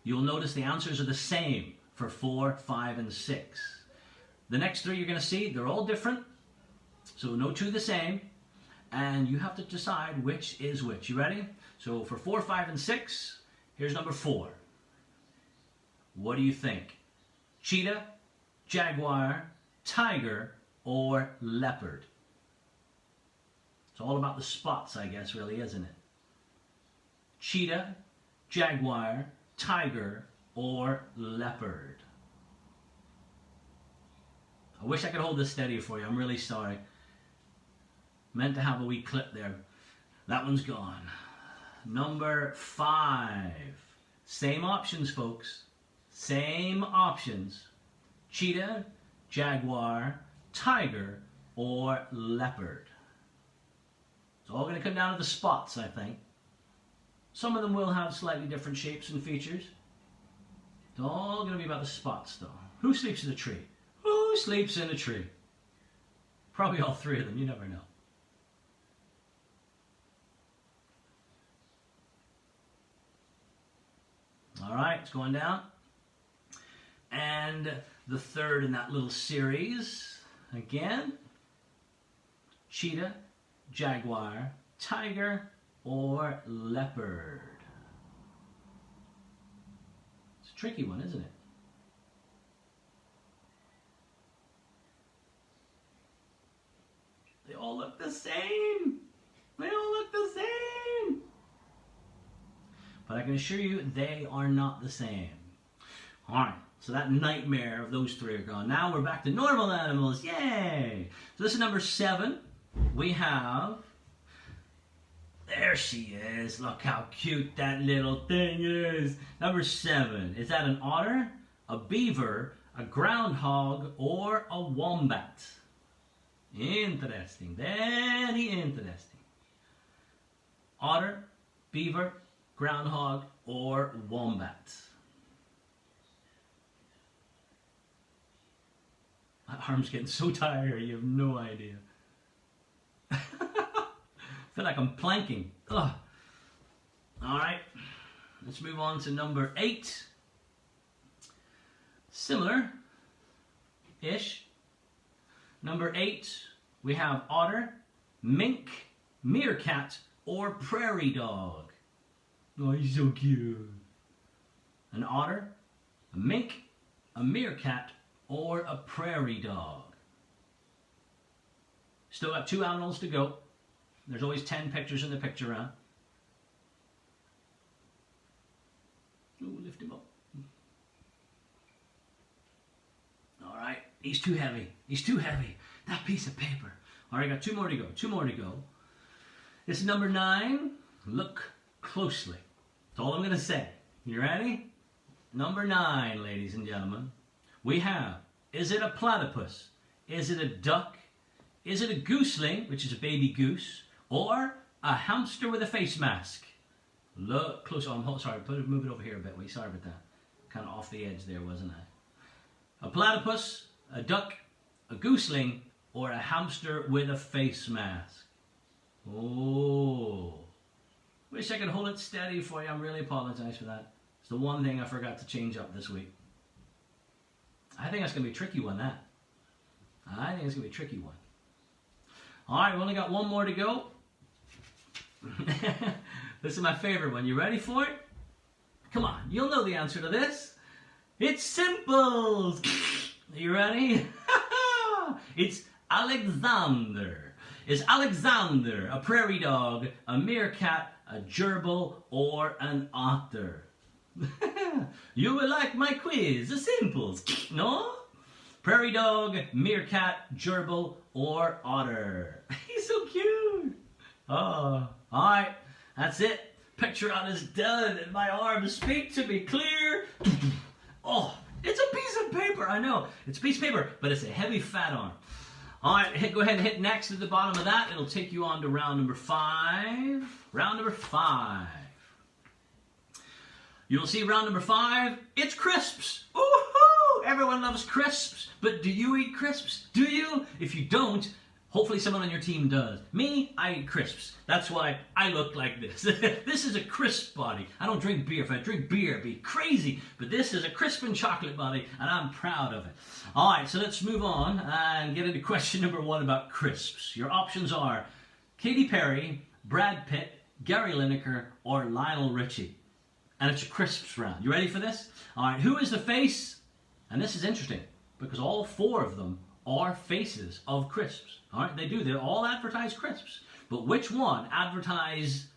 you'll notice the answers are the same for 4, 5, and 6. The next three you're going to see, they're all different. So no two the same. And you have to decide which is which. You ready? So for 4, 5, and 6, here's number 4. What do you think? Cheetah, jaguar, tiger, or leopard? It's all about the spots, I guess, really, isn't it? Cheetah, jaguar, tiger, or leopard? I wish I could hold this steady for you. I'm really sorry. Meant to have a wee clip there. That one's gone. Number 5. Same options, folks. Same options. Cheetah, jaguar, tiger, or leopard? It's all going to come down to the spots, I think. Some of them will have slightly different shapes and features. It's all going to be about the spots, though. Who sleeps in a tree? Who sleeps in a tree? Probably all three of them. You never know. All right, it's going down. And the third in that little series, again, cheetah, jaguar, tiger, or leopard. It's a tricky one, isn't it? They all look the same. They all look the same. But I can assure you, they are not the same. All right, so that nightmare of those three are gone. Now we're back to normal animals. Yay! So this is number 7. We have... There she is. Look how cute that little thing is. Number 7. Is that an otter, a beaver, a groundhog, or a wombat? Interesting. Very interesting. Otter, beaver, groundhog, or wombat? My arm's getting so tired, you have no idea. I feel like I'm planking. Ugh. All right, let's move on to number 8. Similar-ish. Number 8, we have otter, mink, meerkat, or prairie dog. Oh, he's so cute. An otter, a mink, a meerkat, or a prairie dog. Still got 2 animals to go. There's always 10 pictures in the picture round. Ooh, lift him up. All right, he's too heavy. He's too heavy. That piece of paper. All right, got 2 more to go. 2 more to go. This is number 9. Look closely. That's all I'm going to say. You ready? Number 9, ladies and gentlemen. We have, is it a platypus? Is it a duck? Is it a gooseling, which is a baby goose? Or a hamster with a face mask? Look close. Oh, I'm sorry. Move it over here a bit. Wait, sorry about that. Kind of off the edge there, wasn't I? A platypus, a duck, a gooseling, or a hamster with a face mask? Oh. Wish I could hold it steady for you. I really apologize for that. It's the one thing I forgot to change up this week. I think that's going to be a tricky one, that. I think it's going to be a tricky one. All right, we only got 1 more to go. This is my favorite one. You ready for it? Come on, you'll know the answer to this. It's simple. Are you ready? It's Alexander. Is Alexander a prairie dog, a meerkat, a gerbil, or an otter? You will like my quiz. The simples, no? Prairie dog, meerkat, gerbil, or otter? He's so cute. Oh, all right. That's it. Picture run is done, and my arms speak to me clear. Oh, it's a piece of paper. I know. It's a piece of paper, but it's a heavy fat arm. All right, go ahead and hit next at the bottom of that. It'll take you on to round number 5. Round number 5. You'll see round number 5. It's crisps. Woohoo! Everyone loves crisps. But do you eat crisps? Do you? If you don't, hopefully someone on your team does. Me, I eat crisps. That's why I look like this. This is a crisp body. I don't drink beer. If I drink beer, it'd be crazy. But this is a crisp and chocolate body, and I'm proud of it. All right, so let's move on and get into question number 1 about crisps. Your options are Katy Perry, Brad Pitt, Gary Lineker, or Lionel Richie. And it's a crisps round. You ready for this? All right, who is the face? And this is interesting because all 4 of them are faces of crisps. All right, they do. They all advertise crisps. But which one advertises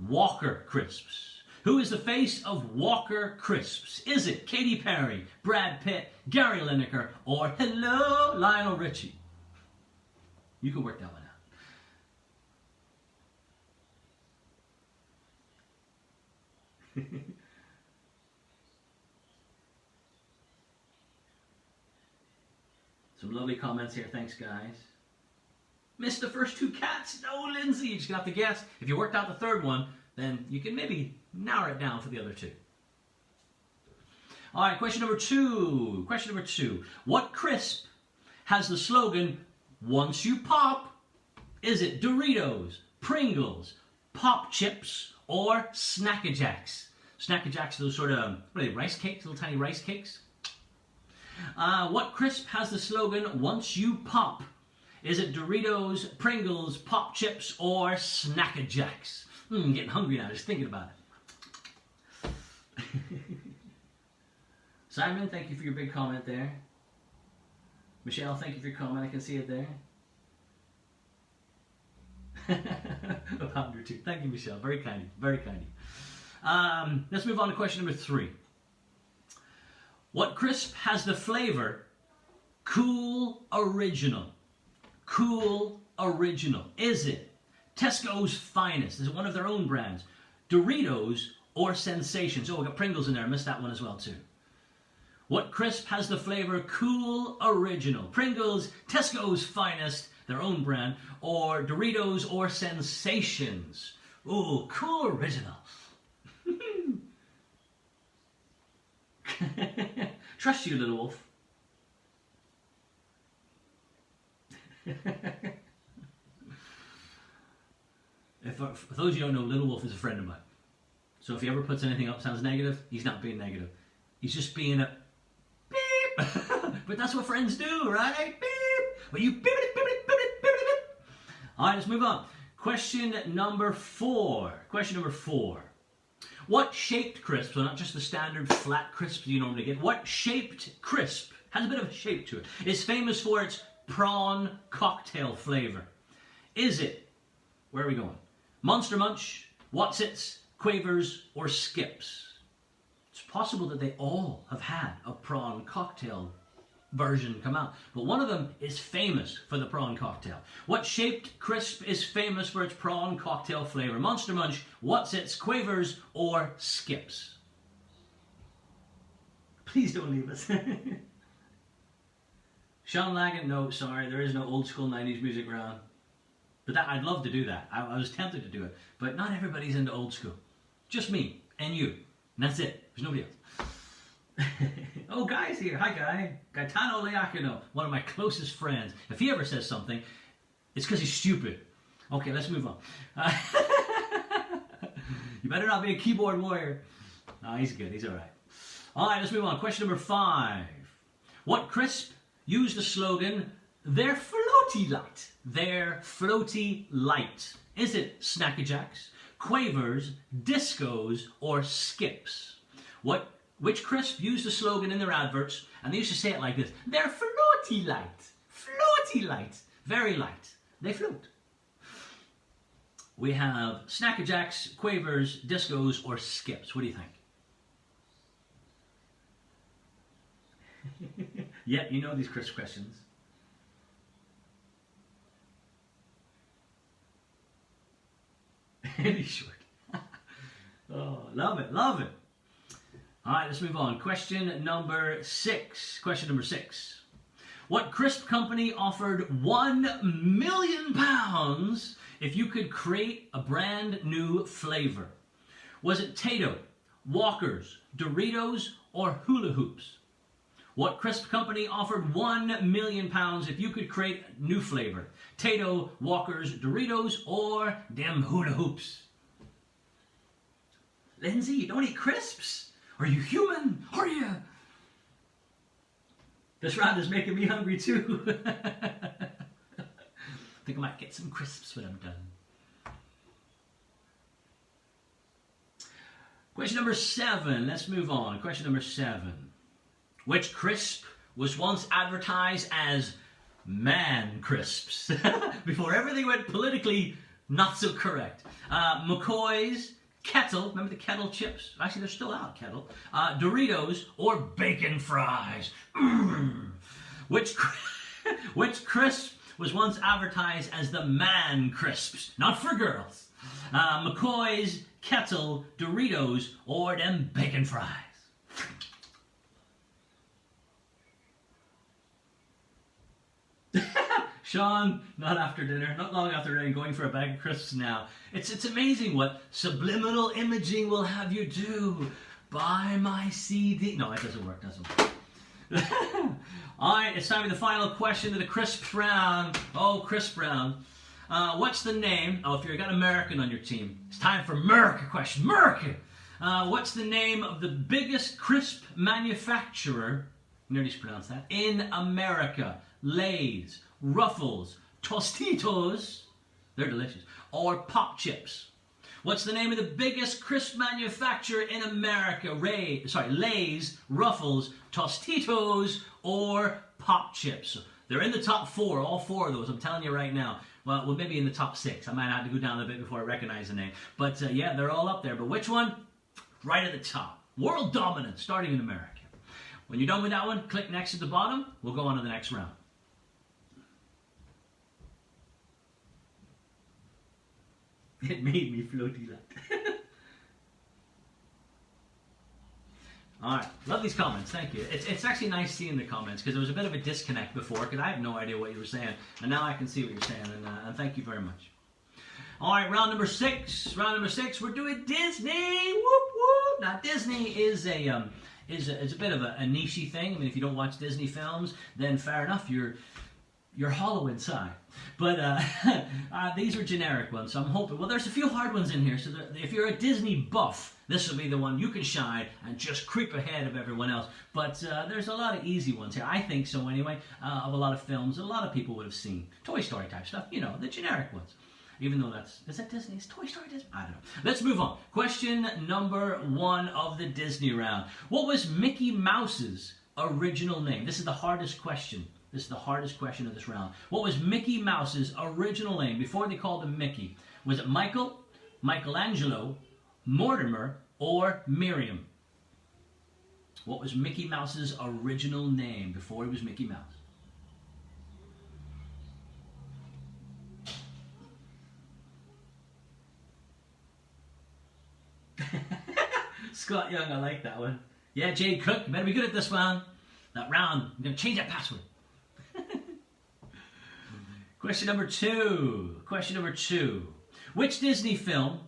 Walker crisps? Who is the face of Walker crisps? Is it Katy Perry, Brad Pitt, Gary Lineker, or hello, Lionel Richie? You can work that one out. Some lovely comments here. Thanks, guys. Missed the first two cats. No, Lindsay. You just have to guess. If you worked out the third one, then you can maybe narrow it down for the other two. All right, question number two. Question number two. What crisp has the slogan, "Once you pop"? Is it Doritos, Pringles, Pop Chips, or Snack-a-Jacks? Snack-a-Jacks are those sort of, what are they, rice cakes? Little tiny rice cakes? What crisp has the slogan, "Once you pop"? Is it Doritos, Pringles, Pop Chips, or Snack-a-Jacks? I'm getting hungry now just thinking about it. Simon, thank you for your big comment there. Michelle, thank you for your comment. I can see it there. A pound or two. Thank you, Michelle. Very kind. Very kind. Let's move on to question number 3. What crisp has the flavor Cool Original? Cool Original. Is it Tesco's Finest? Is it one of their own brands? Doritos or Sensations? Oh, we got Pringles in there. I missed that one as well too. What crisp has the flavor Cool Original? Pringles, Tesco's Finest, their own brand, or Doritos or Sensations? Ooh, Cool Original. Trust you, little wolf. For those of you who don't know, Little Wolf is a friend of mine. So if he ever puts anything up sounds negative, he's not being negative. He's just being a beep. But that's what friends do, right? Beep. But you beep it, beep it, beep it, beep it, beep. All right, let's move on. Question number 4. Question number 4. What shaped crisp, so not just the standard flat crisp you normally get, what shaped crisp, has a bit of shape to it, is famous for its prawn cocktail flavor? Is it, where are we going? Monster Munch, Whatsits, Quavers, or Skips? It's possible that they all have had a prawn cocktail version come out, but one of them is famous for the prawn cocktail. What shaped crisp is famous for its prawn cocktail flavor? Monster Munch, Whatsits, Quavers, or Skips? Please don't leave us. Sean Lagan, no, sorry, there is no old school 90s music around. But that, I'd love to do that. I was tempted to do it, but not everybody's into old school. Just me and you, and that's it. There's nobody else. Oh, Guy's here. Hi, Guy. Gaetano Leacano, one of my closest friends. If he ever says something, it's because he's stupid. Okay, let's move on. You better not be a keyboard warrior. No, he's good. He's all right. All right, let's move on. Question number 5. What crisp used the slogan, "They're floaty light"? They're floaty light. Is it Snack-a-Jacks, Quavers, Discos, or Skips? Which crisp used the slogan in their adverts, and they used to say it like this: "They're floaty light, floaty light, very light. They float." We have Snack-a-Jacks, Quavers, Discos, or Skips. What do you think? Yeah, you know these crisp questions. Any short. Oh, love it, love it. All right, let's move on. Question number 6. Question number 6. What crisp company offered £1 million if you could create a brand new flavor? Was it Tato, Walker's, Doritos, or Hula Hoops? What crisp company offered £1 million if you could create a new flavor? Tato, Walker's, Doritos, or them Hula Hoops? Lindsay, you don't eat crisps? Are you human? Are you? This round is making me hungry too. I think I might get some crisps when I'm done. Question number 7. Let's move on. Question number 7. Which crisp was once advertised as man crisps? Before everything went politically not so correct. McCoy's, Kettle, remember the Kettle chips? Actually, they're still out, Kettle. Doritos, or bacon fries. Which crisp was once advertised as the man crisps? Not for girls. McCoy's, Kettle, Doritos, or them bacon fries? Sean, not after dinner, not long after dinner, going for a bag of crisps now. It's amazing what subliminal imaging will have you do. Buy my CD. No, it doesn't work, All right, it's time for the final question of the crisp round. Oh, crisp round. What's the name? Oh, if you've got American on your team, it's time for America question. America! What's the name of the biggest crisp manufacturer, nearly pronounced that, in America? Lay's, Ruffles, Tostitos, they're delicious, or Pop Chips. What's the name of the biggest crisp manufacturer in America? Lay's, Ruffles, Tostitos, or Pop Chips. They're in the top 4, all 4 of those, I'm telling you right now. Well, maybe in the top 6. I might have to go down a bit before I recognize the name. But yeah, they're all up there. But which one? Right at the top. World dominance, starting in America. When you're done with that one, click next at the bottom. We'll go on to the next round. It made me floaty like. All right, love these comments, thank you. It's actually nice seeing the comments because there was a bit of a disconnect before because I had no idea what you were saying, and now I can see what you're saying, and thank you very much. All right, round number 6. Round number 6, we're doing Disney. Whoop whoop. Now Disney is a bit of a niche-y thing. I mean, if you don't watch Disney films, then fair enough, you're hollow inside. But these are generic ones, so I'm hoping. Well, there's a few hard ones in here, so if you're a Disney buff, this will be the one you can shine and just creep ahead of everyone else. But there's a lot of easy ones here. I think so anyway, of a lot of films a lot of people would have seen. Toy Story type stuff, you know, the generic ones. Even though is that Disney? Is Toy Story Disney? I don't know. Let's move on. Question number 1 of the Disney round. What was Mickey Mouse's original name? This is the hardest question. This is the hardest question of this round. What was Mickey Mouse's original name before they called him Mickey? Was it Michael, Michelangelo, Mortimer, or Miriam? What was Mickey Mouse's original name before he was Mickey Mouse? Scott Young, I like that one. Yeah, Jay Cook, you better be good at this one. That round, I'm going to change that password. Question number 2. Question number 2. Which Disney film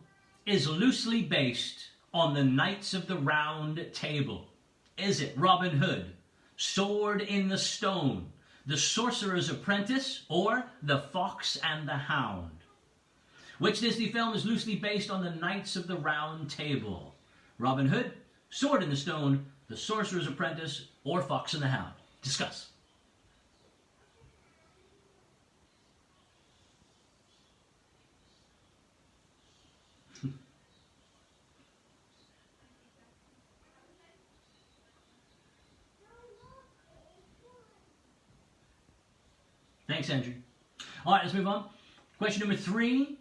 is loosely based on the Knights of the Round Table? Is it Robin Hood, Sword in the Stone, The Sorcerer's Apprentice, or The Fox and the Hound? Which Disney film is loosely based on the Knights of the Round Table? Robin Hood, Sword in the Stone, The Sorcerer's Apprentice, or Fox and the Hound? Discuss. Thanks, Andrew. All right, let's move on. Question number 3.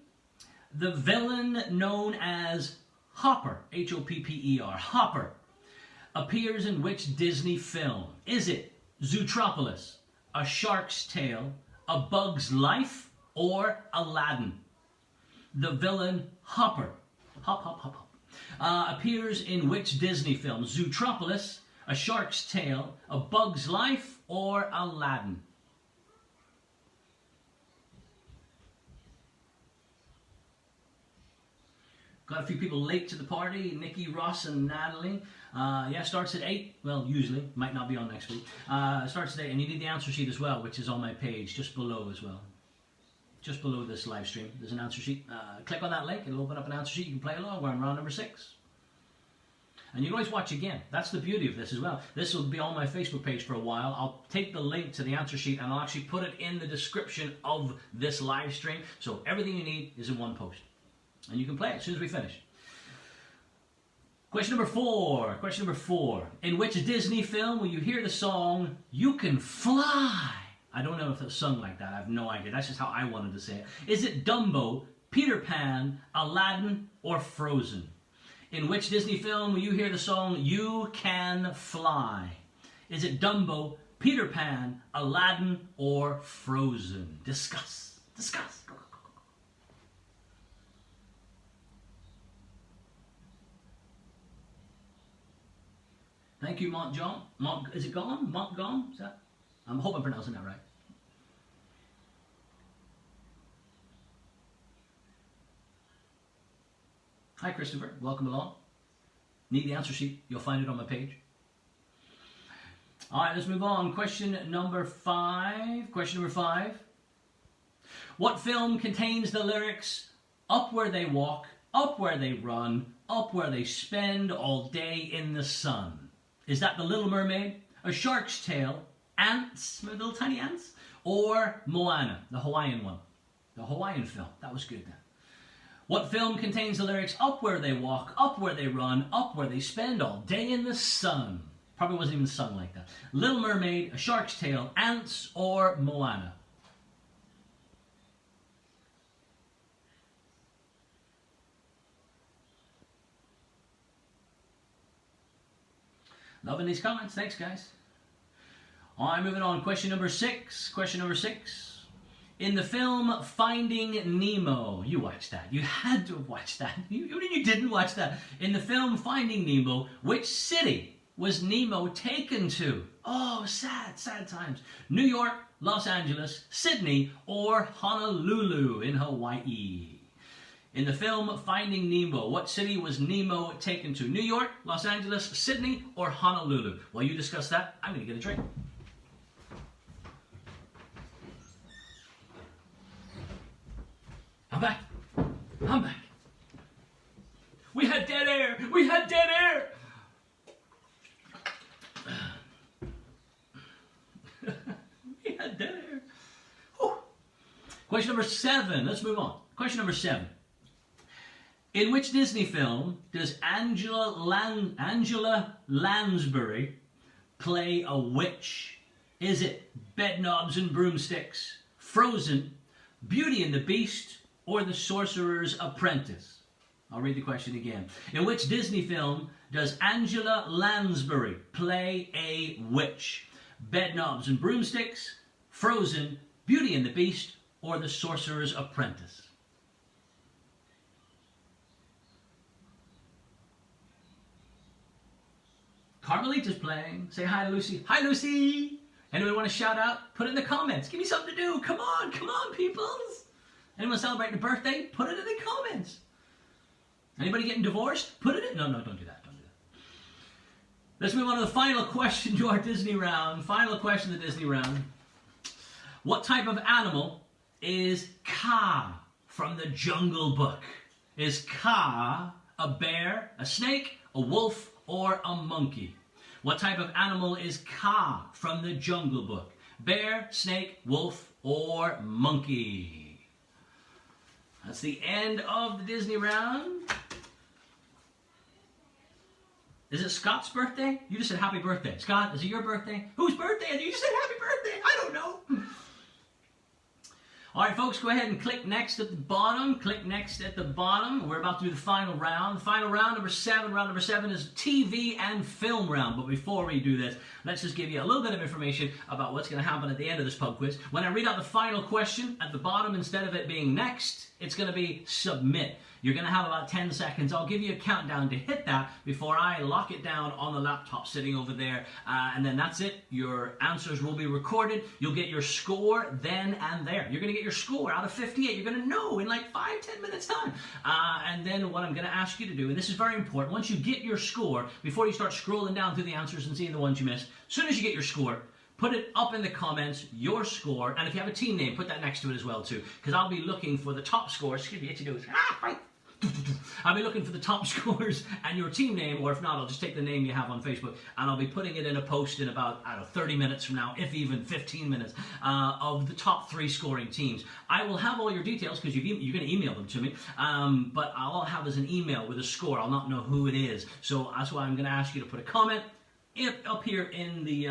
The villain known as Hopper, H-O-P-P-E-R, Hopper, appears in which Disney film? Is it Zootropolis, A Shark's Tale, A Bug's Life, or Aladdin? The villain Hopper, hop, hop, hop, hop, appears in which Disney film? Zootropolis, A Shark's Tale, A Bug's Life, or Aladdin? Got a few people late to the party. Nikki, Ross, and Natalie. Yeah, starts at 8. Well, usually. Might not be on next week. Starts at 8. And you need the answer sheet as well, which is on my page, just below as well. Just below this live stream, there's an answer sheet. Click on that link. It'll open up an answer sheet. You can play along. We're on round number 6. And you can always watch again. That's the beauty of this as well. This will be on my Facebook page for a while. I'll take the link to the answer sheet and I'll actually put it in the description of this live stream. So everything you need is in one post. And you can play it as soon as we finish. Question number 4. Question number 4. In which Disney film will you hear the song, You Can Fly? I don't know if it's sung like that. I have no idea. That's just how I wanted to say it. Is it Dumbo, Peter Pan, Aladdin, or Frozen? In which Disney film will you hear the song, You Can Fly? Is it Dumbo, Peter Pan, Aladdin, or Frozen? Discuss. Discuss. Go, go, go. Thank you, Montjon. Is it gone? Montgon? Is that? I hope I'm pronouncing that right. Hi, Christopher. Welcome along. Need the answer sheet? You'll find it on my page. All right, let's move on. Question number 5. Question number 5. What film contains the lyrics, "Up where they walk, up where they run, up where they spend all day in the sun"? Is that The Little Mermaid, A Shark's Tale, Ants, little tiny ants, or Moana, the Hawaiian one? The Hawaiian film. That was good then. What film contains the lyrics, "Up where they walk, up where they run, up where they spend all day in the sun"? Probably wasn't even sung like that. Little Mermaid, A Shark's Tale, Ants, or Moana? Loving these comments. Thanks, guys. All right, moving on. Question number 6. Question number 6. In the film Finding Nemo, you watched that. You had to have watched that. You didn't watch that. In the film Finding Nemo, which city was Nemo taken to? Oh, sad, sad times. New York, Los Angeles, Sydney, or Honolulu in Hawaii? In the film Finding Nemo, what city was Nemo taken to? New York, Los Angeles, Sydney, or Honolulu? While you discuss that, I'm going to get a drink. I'm back. I'm back. We had dead air. We had dead air. We had dead air. Whew. Question number 7. Let's move on. Question number 7. In which Disney film does Angela Lansbury play a witch? Is it Bedknobs and Broomsticks, Frozen, Beauty and the Beast, or The Sorcerer's Apprentice? I'll read the question again. In which Disney film does Angela Lansbury play a witch? Bedknobs and Broomsticks, Frozen, Beauty and the Beast, or The Sorcerer's Apprentice? Carmelita's playing. Say hi to Lucy. Hi, Lucy! Anyone want to shout out? Put it in the comments. Give me something to do. Come on, peoples. Anyone celebrating a birthday? Put it in the comments. Anybody getting divorced? Put it in. No, don't do that. Don't do that. Let's move on to the final question to our Disney round. Final question of the Disney round. What type of animal is Kaa from the Jungle Book? Is Kaa a bear, a snake, a wolf, or a monkey? What type of animal is Kaa from the Jungle Book? Bear, snake, wolf, or monkey? That's the end of the Disney round. Is it Scott's birthday? You just said happy birthday. Scott, is it your birthday? Whose birthday? You just said happy birthday. I don't know. All right, folks, go ahead and click next at the bottom. Click next at the bottom. We're about to do the final round. Final round number 7. Round number 7 is TV and film round. But before we do this, let's just give you a little bit of information about what's going to happen at the end of this pub quiz. When I read out the final question, at the bottom, instead of it being next, it's going to be submit. You're going to have about 10 seconds. I'll give you a countdown to hit that before I lock it down on the laptop sitting over there. And then that's it. Your answers will be recorded. You'll get your score then and there. You're going to get your score out of 58. You're going to know in like 5-10 minutes time. And then what I'm going to ask you to do, and this is very important, once you get your score, before you start scrolling down through the answers and seeing the ones you missed, as soon as you get your score, put it up in the comments, your score, and if you have a team name, put that next to it as well too, because I'll be looking for the top scores. Excuse me, what you do is, right. I'll be looking for the top scores and your team name, or if not, I'll just take the name you have on Facebook and I'll be putting it in a post in about, 30 minutes from now, if even 15 minutes, of the top 3 scoring teams. I will have all your details because you're going to email them to me, but all I'll have is an email with a score. I'll not know who it is. So that's why I'm going to ask you to put a comment up here in the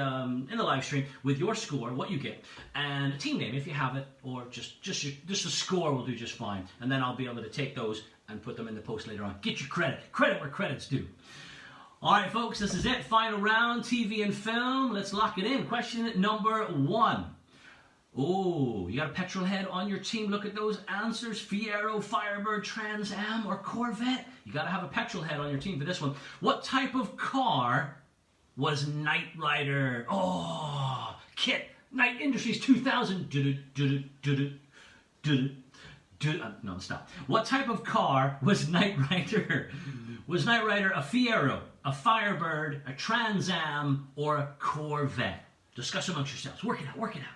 live stream with your score, what you get, and a team name if you have it, or just a score will do just fine. And then I'll be able to take those and put them in the post later on. Get your credit. Credit where credit's due. All right, folks, this is it. Final round, TV and film. Let's lock it in. Question number 1. Oh, you got a petrol head on your team. Look at those answers. Fiero, Firebird, Trans Am, or Corvette. You got to have a petrol head on your team for this one. What type of car was Knight Rider? Oh, Kit. Knight Industries 2000. No, stop. What type of car was Knight Rider? Was Knight Rider a Fiero, a Firebird, a Trans Am, or a Corvette? Discuss amongst yourselves. Work it out, work it out.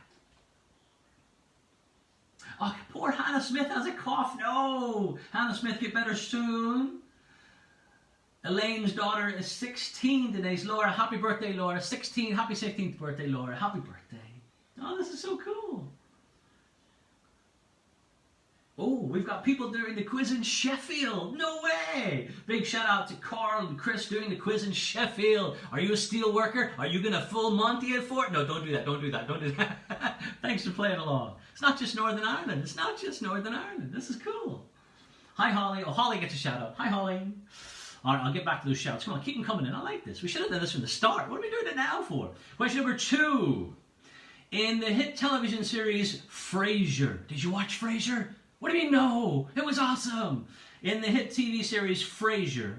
Oh, poor Hannah Smith has a cough. No! Hannah Smith, get better soon. Elaine's daughter is 16 today. Laura, happy birthday, Laura. 16, happy 16th birthday, Laura. Happy birthday. Oh, this is so cool. Oh, we've got people doing the quiz in Sheffield. No way! Big shout out to Carl and Chris doing the quiz in Sheffield. Are you a steel worker? Are you going to full Monty it for it? No, don't do that. Don't do that. Don't do that. Thanks for playing along. It's not just Northern Ireland. It's not just Northern Ireland. This is cool. Hi, Holly. Oh, Holly gets a shout out. Hi, Holly. All right, I'll get back to those shouts. Come on, keep them coming in. I like this. We should have done this from the start. What are we doing it now for? Question number 2. In the hit television series Frasier. Did you watch Frasier? What do you mean no? It was awesome. In the hit TV series Frasier,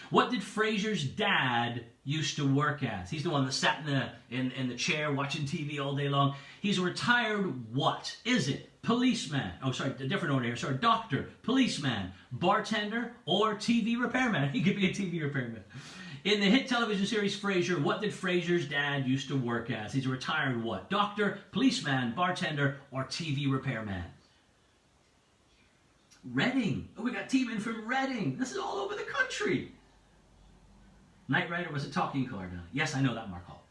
what did Frasier's dad used to work as? He's the one that sat in the chair watching TV all day long. He's a retired what? Is it policeman? Oh, sorry, a different order here. Sorry, doctor, policeman, bartender, or TV repairman? He could be a TV repairman. In the hit television series Frasier, what did Frasier's dad used to work as? He's a retired what? Doctor, policeman, bartender, or TV repairman? Reading. Oh, we got team in from Reading. This is all over the country. Knight Rider was a talking car now. Yes, I know that, Mark Hall.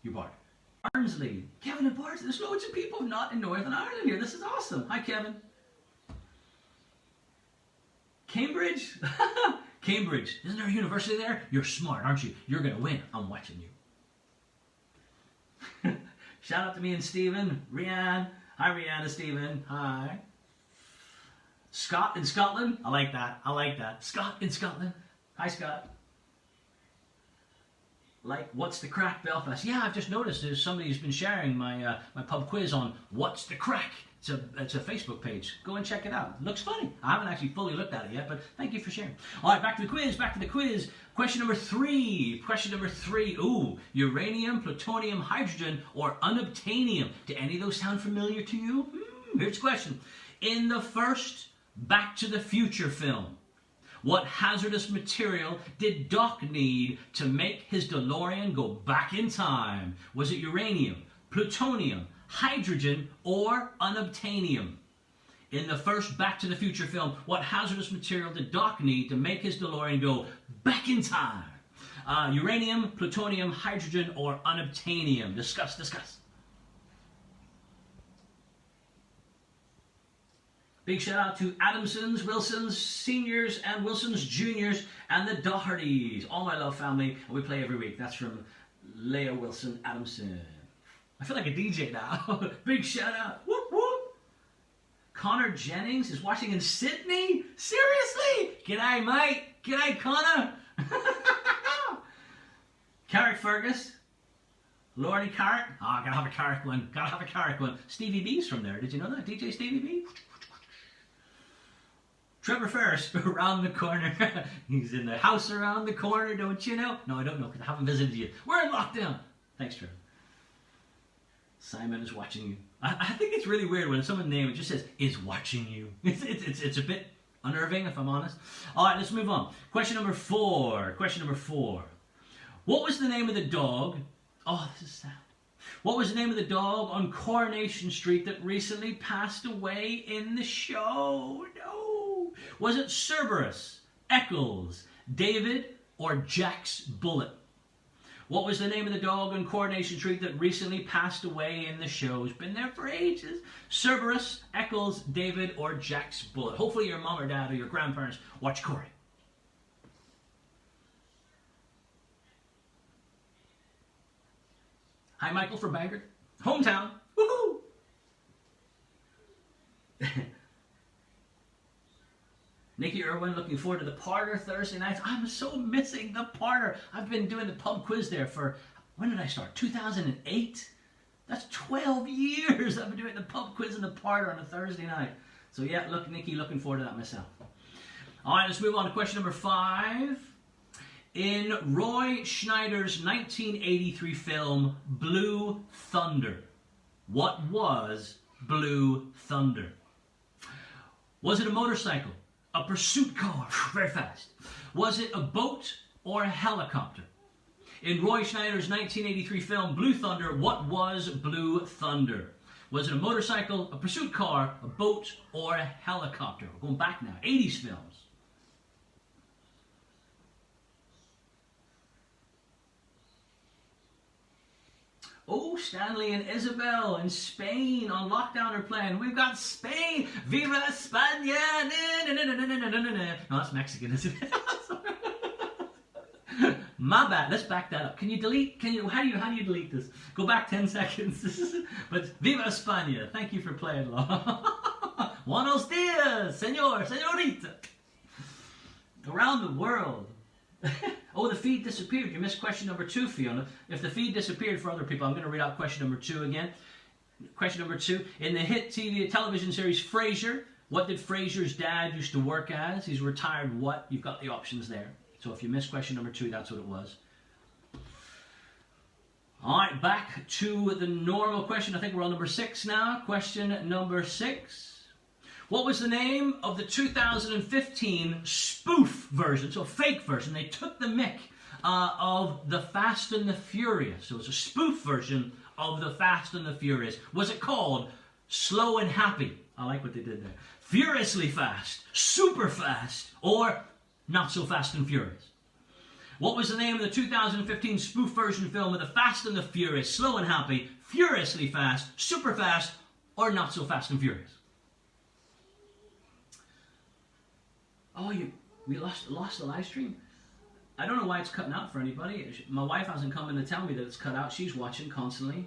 You're Bart. Barnsley. Kevin and Barnsley. There's loads of people not in Northern Ireland here. This is awesome. Hi, Kevin. Cambridge? Cambridge. Isn't there a university there? You're smart, aren't you? You're going to win. I'm watching you. Shout out to me and Stephen. Rianne. Hi, Rianne and Stephen. Hi. Scott in Scotland. I like that. I like that. Scott in Scotland. Hi, Scott. Like, what's the crack, Belfast? Yeah, I've just noticed there's somebody who's been sharing my my pub quiz on what's the crack. It's a Facebook page. Go and check it out. It looks funny. I haven't actually fully looked at it yet, but thank you for sharing. All right, back to the quiz. Back to the quiz. Question number 3. Question number 3. Ooh, uranium, plutonium, hydrogen, or unobtainium. Do any of those sound familiar to you? Here's the question. In the first Back to the Future film, what hazardous material did Doc need to make his DeLorean go back in time? Was it uranium, plutonium, hydrogen, or unobtainium? In the first Back to the Future film, what hazardous material did Doc need to make his DeLorean go back in time? Uranium, plutonium, hydrogen, or unobtainium? Discuss, discuss. Big shout out to Adamsons, Wilsons, Seniors, and Wilsons Juniors, and the Dohertys. All my love family, and we play every week. That's from Leah Wilson Adamson. I feel like a DJ now. Big shout out. Whoop, whoop. Connor Jennings is watching in Sydney? Seriously? G'day, mate. G'day, Connor. Carrick Fergus. Lordy Carrick. Oh, gotta have a Carrick one. Gotta have a Carrick one. Stevie B's from there. Did you know that? DJ Stevie B? Trevor Ferris, around the corner. He's in the house around the corner, don't you know? No, I don't know, because I haven't visited you. We're in lockdown. Thanks, Trevor. Simon is watching you. I think it's really weird when someone's name, it just says, is watching you. It's a bit unnerving, if I'm honest. All right, let's move on. Question number 4. Question number 4. What was the name of the dog? Oh, this is sad. What was the name of the dog on Coronation Street that recently passed away in the show? No. Was it Cerberus, Eccles, David, or Jack's Bullet? What was the name of the dog on Coronation Street that recently passed away in the show? It's been there for ages. Cerberus, Eccles, David, or Jack's Bullet. Hopefully your mom or dad or your grandparents watch Corey. Hi, Michael from Bangor. Hometown. Woohoo! Nikki Irwin, looking forward to the parlor Thursday nights. I'm so missing the parlor. I've been doing the pub quiz there for, when did I start? 2008? That's 12 years I've been doing the pub quiz in the parlor on a Thursday night. So yeah, look, Nikki, looking forward to that myself. All right, let's move on to question number 5. In Roy Schneider's 1983 film, Blue Thunder, what was Blue Thunder? Was it a motorcycle? A pursuit car? Very fast. Was it a boat or a helicopter? In Roy Schneider's 1983 film Blue Thunder, what was Blue Thunder? Was it a motorcycle, a pursuit car, a boat, or a helicopter? We're going back now. 80s films. Oh, Stanley and Isabel in Spain on lockdown are playing. We've got Spain. Viva España. No, that's Mexican, isn't it? My bad. Let's back that up. Can you delete? How do you delete this? Go back 10 seconds. But Viva España. Thank you for playing along. Buenos dias, señor, señorita. Around the world. Oh, the feed disappeared. You missed question number 2, Fiona. If the feed disappeared for other people, I'm going to read out question number 2 again. Question number 2. In the hit television series Frasier, what did Frasier's dad used to work as? He's retired what? You've got the options there. So if you missed question number 2, that's what it was. All right, back to the normal question. I think we're on number 6 now. Question number 6. What was the name of the 2015 spoof version, so fake version? They took the mick of The Fast and the Furious. So it's a spoof version of The Fast and the Furious. Was it called Slow and Happy? I like what they did there. Furiously Fast, Super Fast, or Not So Fast and Furious? What was the name of the 2015 spoof version film of The Fast and the Furious? Slow and Happy, Furiously Fast, Super Fast, or Not So Fast and Furious? Oh, we lost the live stream? I don't know why it's cutting out for anybody. My wife hasn't come in to tell me that it's cut out. She's watching constantly.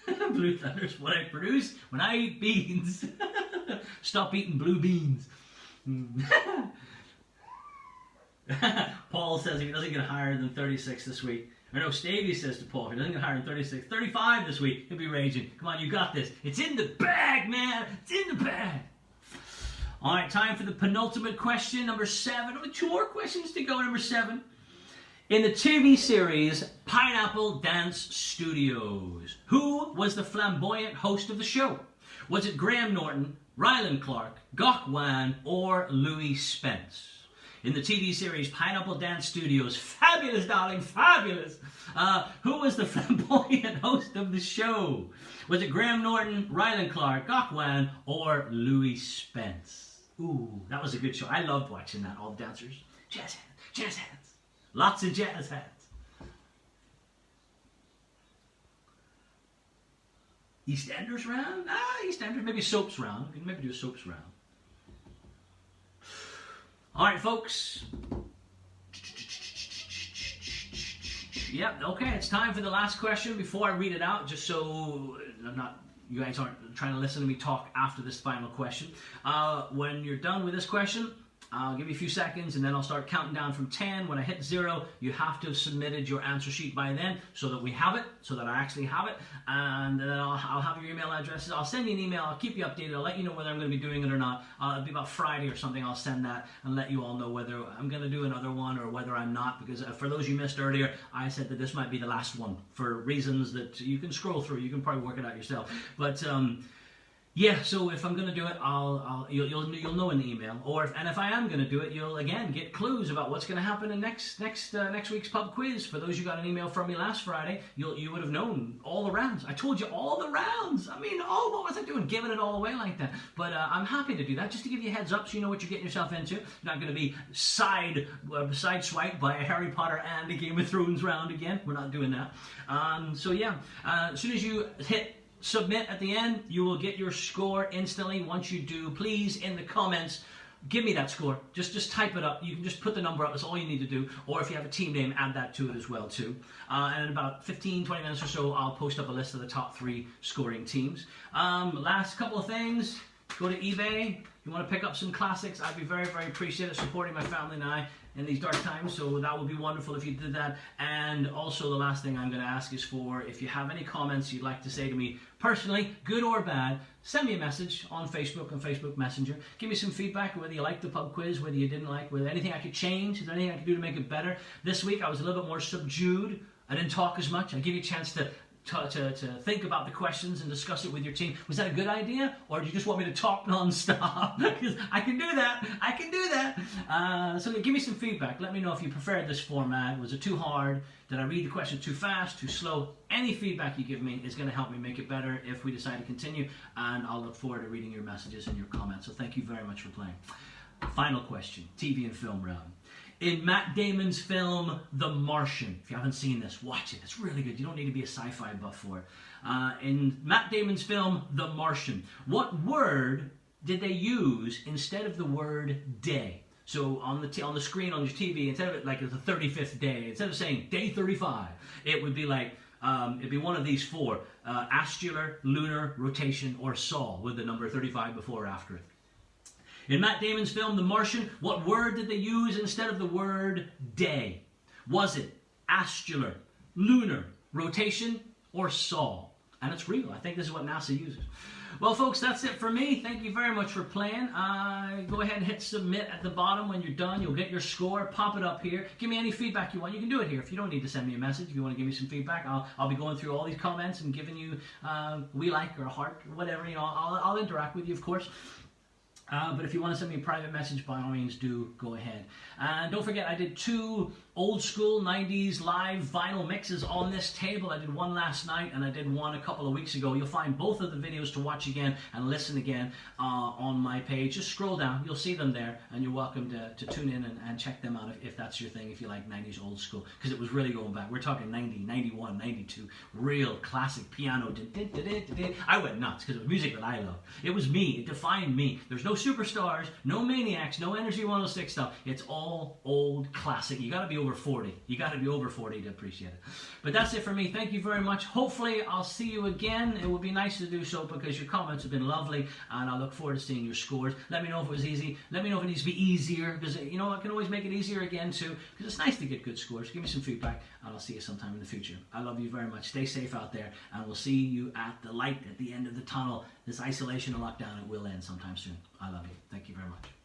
Blue Thunder's what I produce when I eat beans. Stop eating blue beans. Paul says if he doesn't get higher than 36 this week. Or no, Stavey says to Paul, if he doesn't get higher than 36, 35 this week, he'll be raging. Come on, you got this. It's in the bag, man. It's in the bag. All right, time for the penultimate question, number 7. Only 2 more questions to go, number 7. In the TV series Pineapple Dance Studios, who was the flamboyant host of the show? Was it Graham Norton, Ryland Clark, Gok Wan, or Louis Spence? In the TV series Pineapple Dance Studios, fabulous, darling, fabulous. Who was the flamboyant host of the show? Was it Graham Norton, Ryland Clark, Gok Wan, or Louis Spence? Ooh, that was a good show. I loved watching that, all the dancers. Jazz hands, jazz hands. Lots of jazz hands. EastEnders round? EastEnders, maybe Soaps round. We can maybe do a Soaps round. All right, folks. Yep, okay, it's time for the last question before I read it out, just so you guys aren't trying to listen to me talk after this final question. When you're done with this question, I'll give you a few seconds and then I'll start counting down from 10. When I hit 0, you have to have submitted your answer sheet by then so that we have it, so that I actually have it. And then I'll have your email addresses. I'll send you an email. I'll keep you updated. I'll let you know whether I'm going to be doing it or not. It'll be about Friday or something. I'll send that and let you all know whether I'm going to do another one or whether I'm not. Because for those you missed earlier, I said that this might be the last one for reasons that you can scroll through. You can probably work it out yourself. But yeah, so if I'm going to do it, you'll know in the email. And if I am going to do it, you'll again get clues about what's going to happen in next week's pub quiz. For those who got an email from me last Friday, you would have known all the rounds. I told you all the rounds. I mean, what was I doing, giving it all away like that? But I'm happy to do that, just to give you a heads up so you know what you're getting yourself into. You're not going to be sideswiped by a Harry Potter and a Game of Thrones round again. We're not doing that. So yeah, as soon as you hit submit at the end, you will get your score instantly. Once you do, please, in the comments, give me that score. Just type it up. You can just put the number up. That's all you need to do. Or if you have a team name, add that to it as well, too. And in about 15, 20 minutes or so, I'll post up a list of the top 3 scoring teams. Last couple of things. Go to eBay. If you want to pick up some classics, I'd be very, very appreciative supporting my family and I in these dark times, so that would be wonderful if you did that. And also the last thing I'm going to ask is if you have any comments you'd like to say to me personally, good or bad, send me a message on Facebook and Facebook Messenger. Give me some feedback, whether you liked the pub quiz, whether you didn't like, whether anything I could change, is there anything I could do to make it better. This week I was a little bit more subdued. I didn't talk as much. I give you a chance to to think about the questions and discuss it with your team. Was that a good idea, or do you just want me to talk non-stop? Because I can do that. I can do that. So give me some feedback. Let me know if you preferred this format. Was it too hard? Did I read the question too fast, too slow? Any feedback you give me is going to help me make it better if we decide to continue, and I'll look forward to reading your messages and your comments. So thank you very much for playing. Final question, TV and film round. In Matt Damon's film, The Martian, if you haven't seen this, watch it. It's really good. You don't need to be a sci-fi buff for it. In Matt Damon's film, The Martian, what word did they use instead of the word day? So on the screen on your TV, instead of it like it's the 35th day, instead of saying day 35, it would be like, it'd be one of these four, astular, lunar, rotation, or sol, with the number 35 before or after it. In Matt Damon's film, The Martian, what word did they use instead of the word day? Was it astular, lunar, rotation, or sol? And it's real. I think this is what NASA uses. Well, folks, that's it for me. Thank you very much for playing. Go ahead and hit submit at the bottom when you're done. You'll get your score. Pop it up here. Give me any feedback you want. You can do it here. If you don't need to send me a message, if you want to give me some feedback, I'll be going through all these comments and giving you we like or a heart or whatever. You know, I'll interact with you, of course. But if you want to send me a private message, by all means, do go ahead. And don't forget, I did 2 old school 90s live vinyl mixes on this table. I did one last night and I did one a couple of weeks ago. You'll find both of the videos to watch again and listen again on my page. Just scroll down. You'll see them there, and you're welcome to tune in and check them out if that's your thing, if you like 90s old school, because it was really going back. We're talking 90, 91, 92, real classic piano. I went nuts because it was music that I loved. It was me. It defined me. There's no superstars, no maniacs, no Energy 106 stuff. It's all old classic. You got to be over 40. You got to be over 40 to appreciate it. But that's it for me. Thank you very much. Hopefully I'll see you again. It would be nice to do so because your comments have been lovely, and I look forward to seeing your scores. Let me know if it was easy. Let me know if it needs to be easier, because you know I can always make it easier again too, because it's nice to get good scores. Give me some feedback, and I'll see you sometime in the future. I love you very much. Stay safe out there, and we'll see you at the light at the end of the tunnel. This isolation and lockdown, it will end sometime soon. I love you. Thank you very much.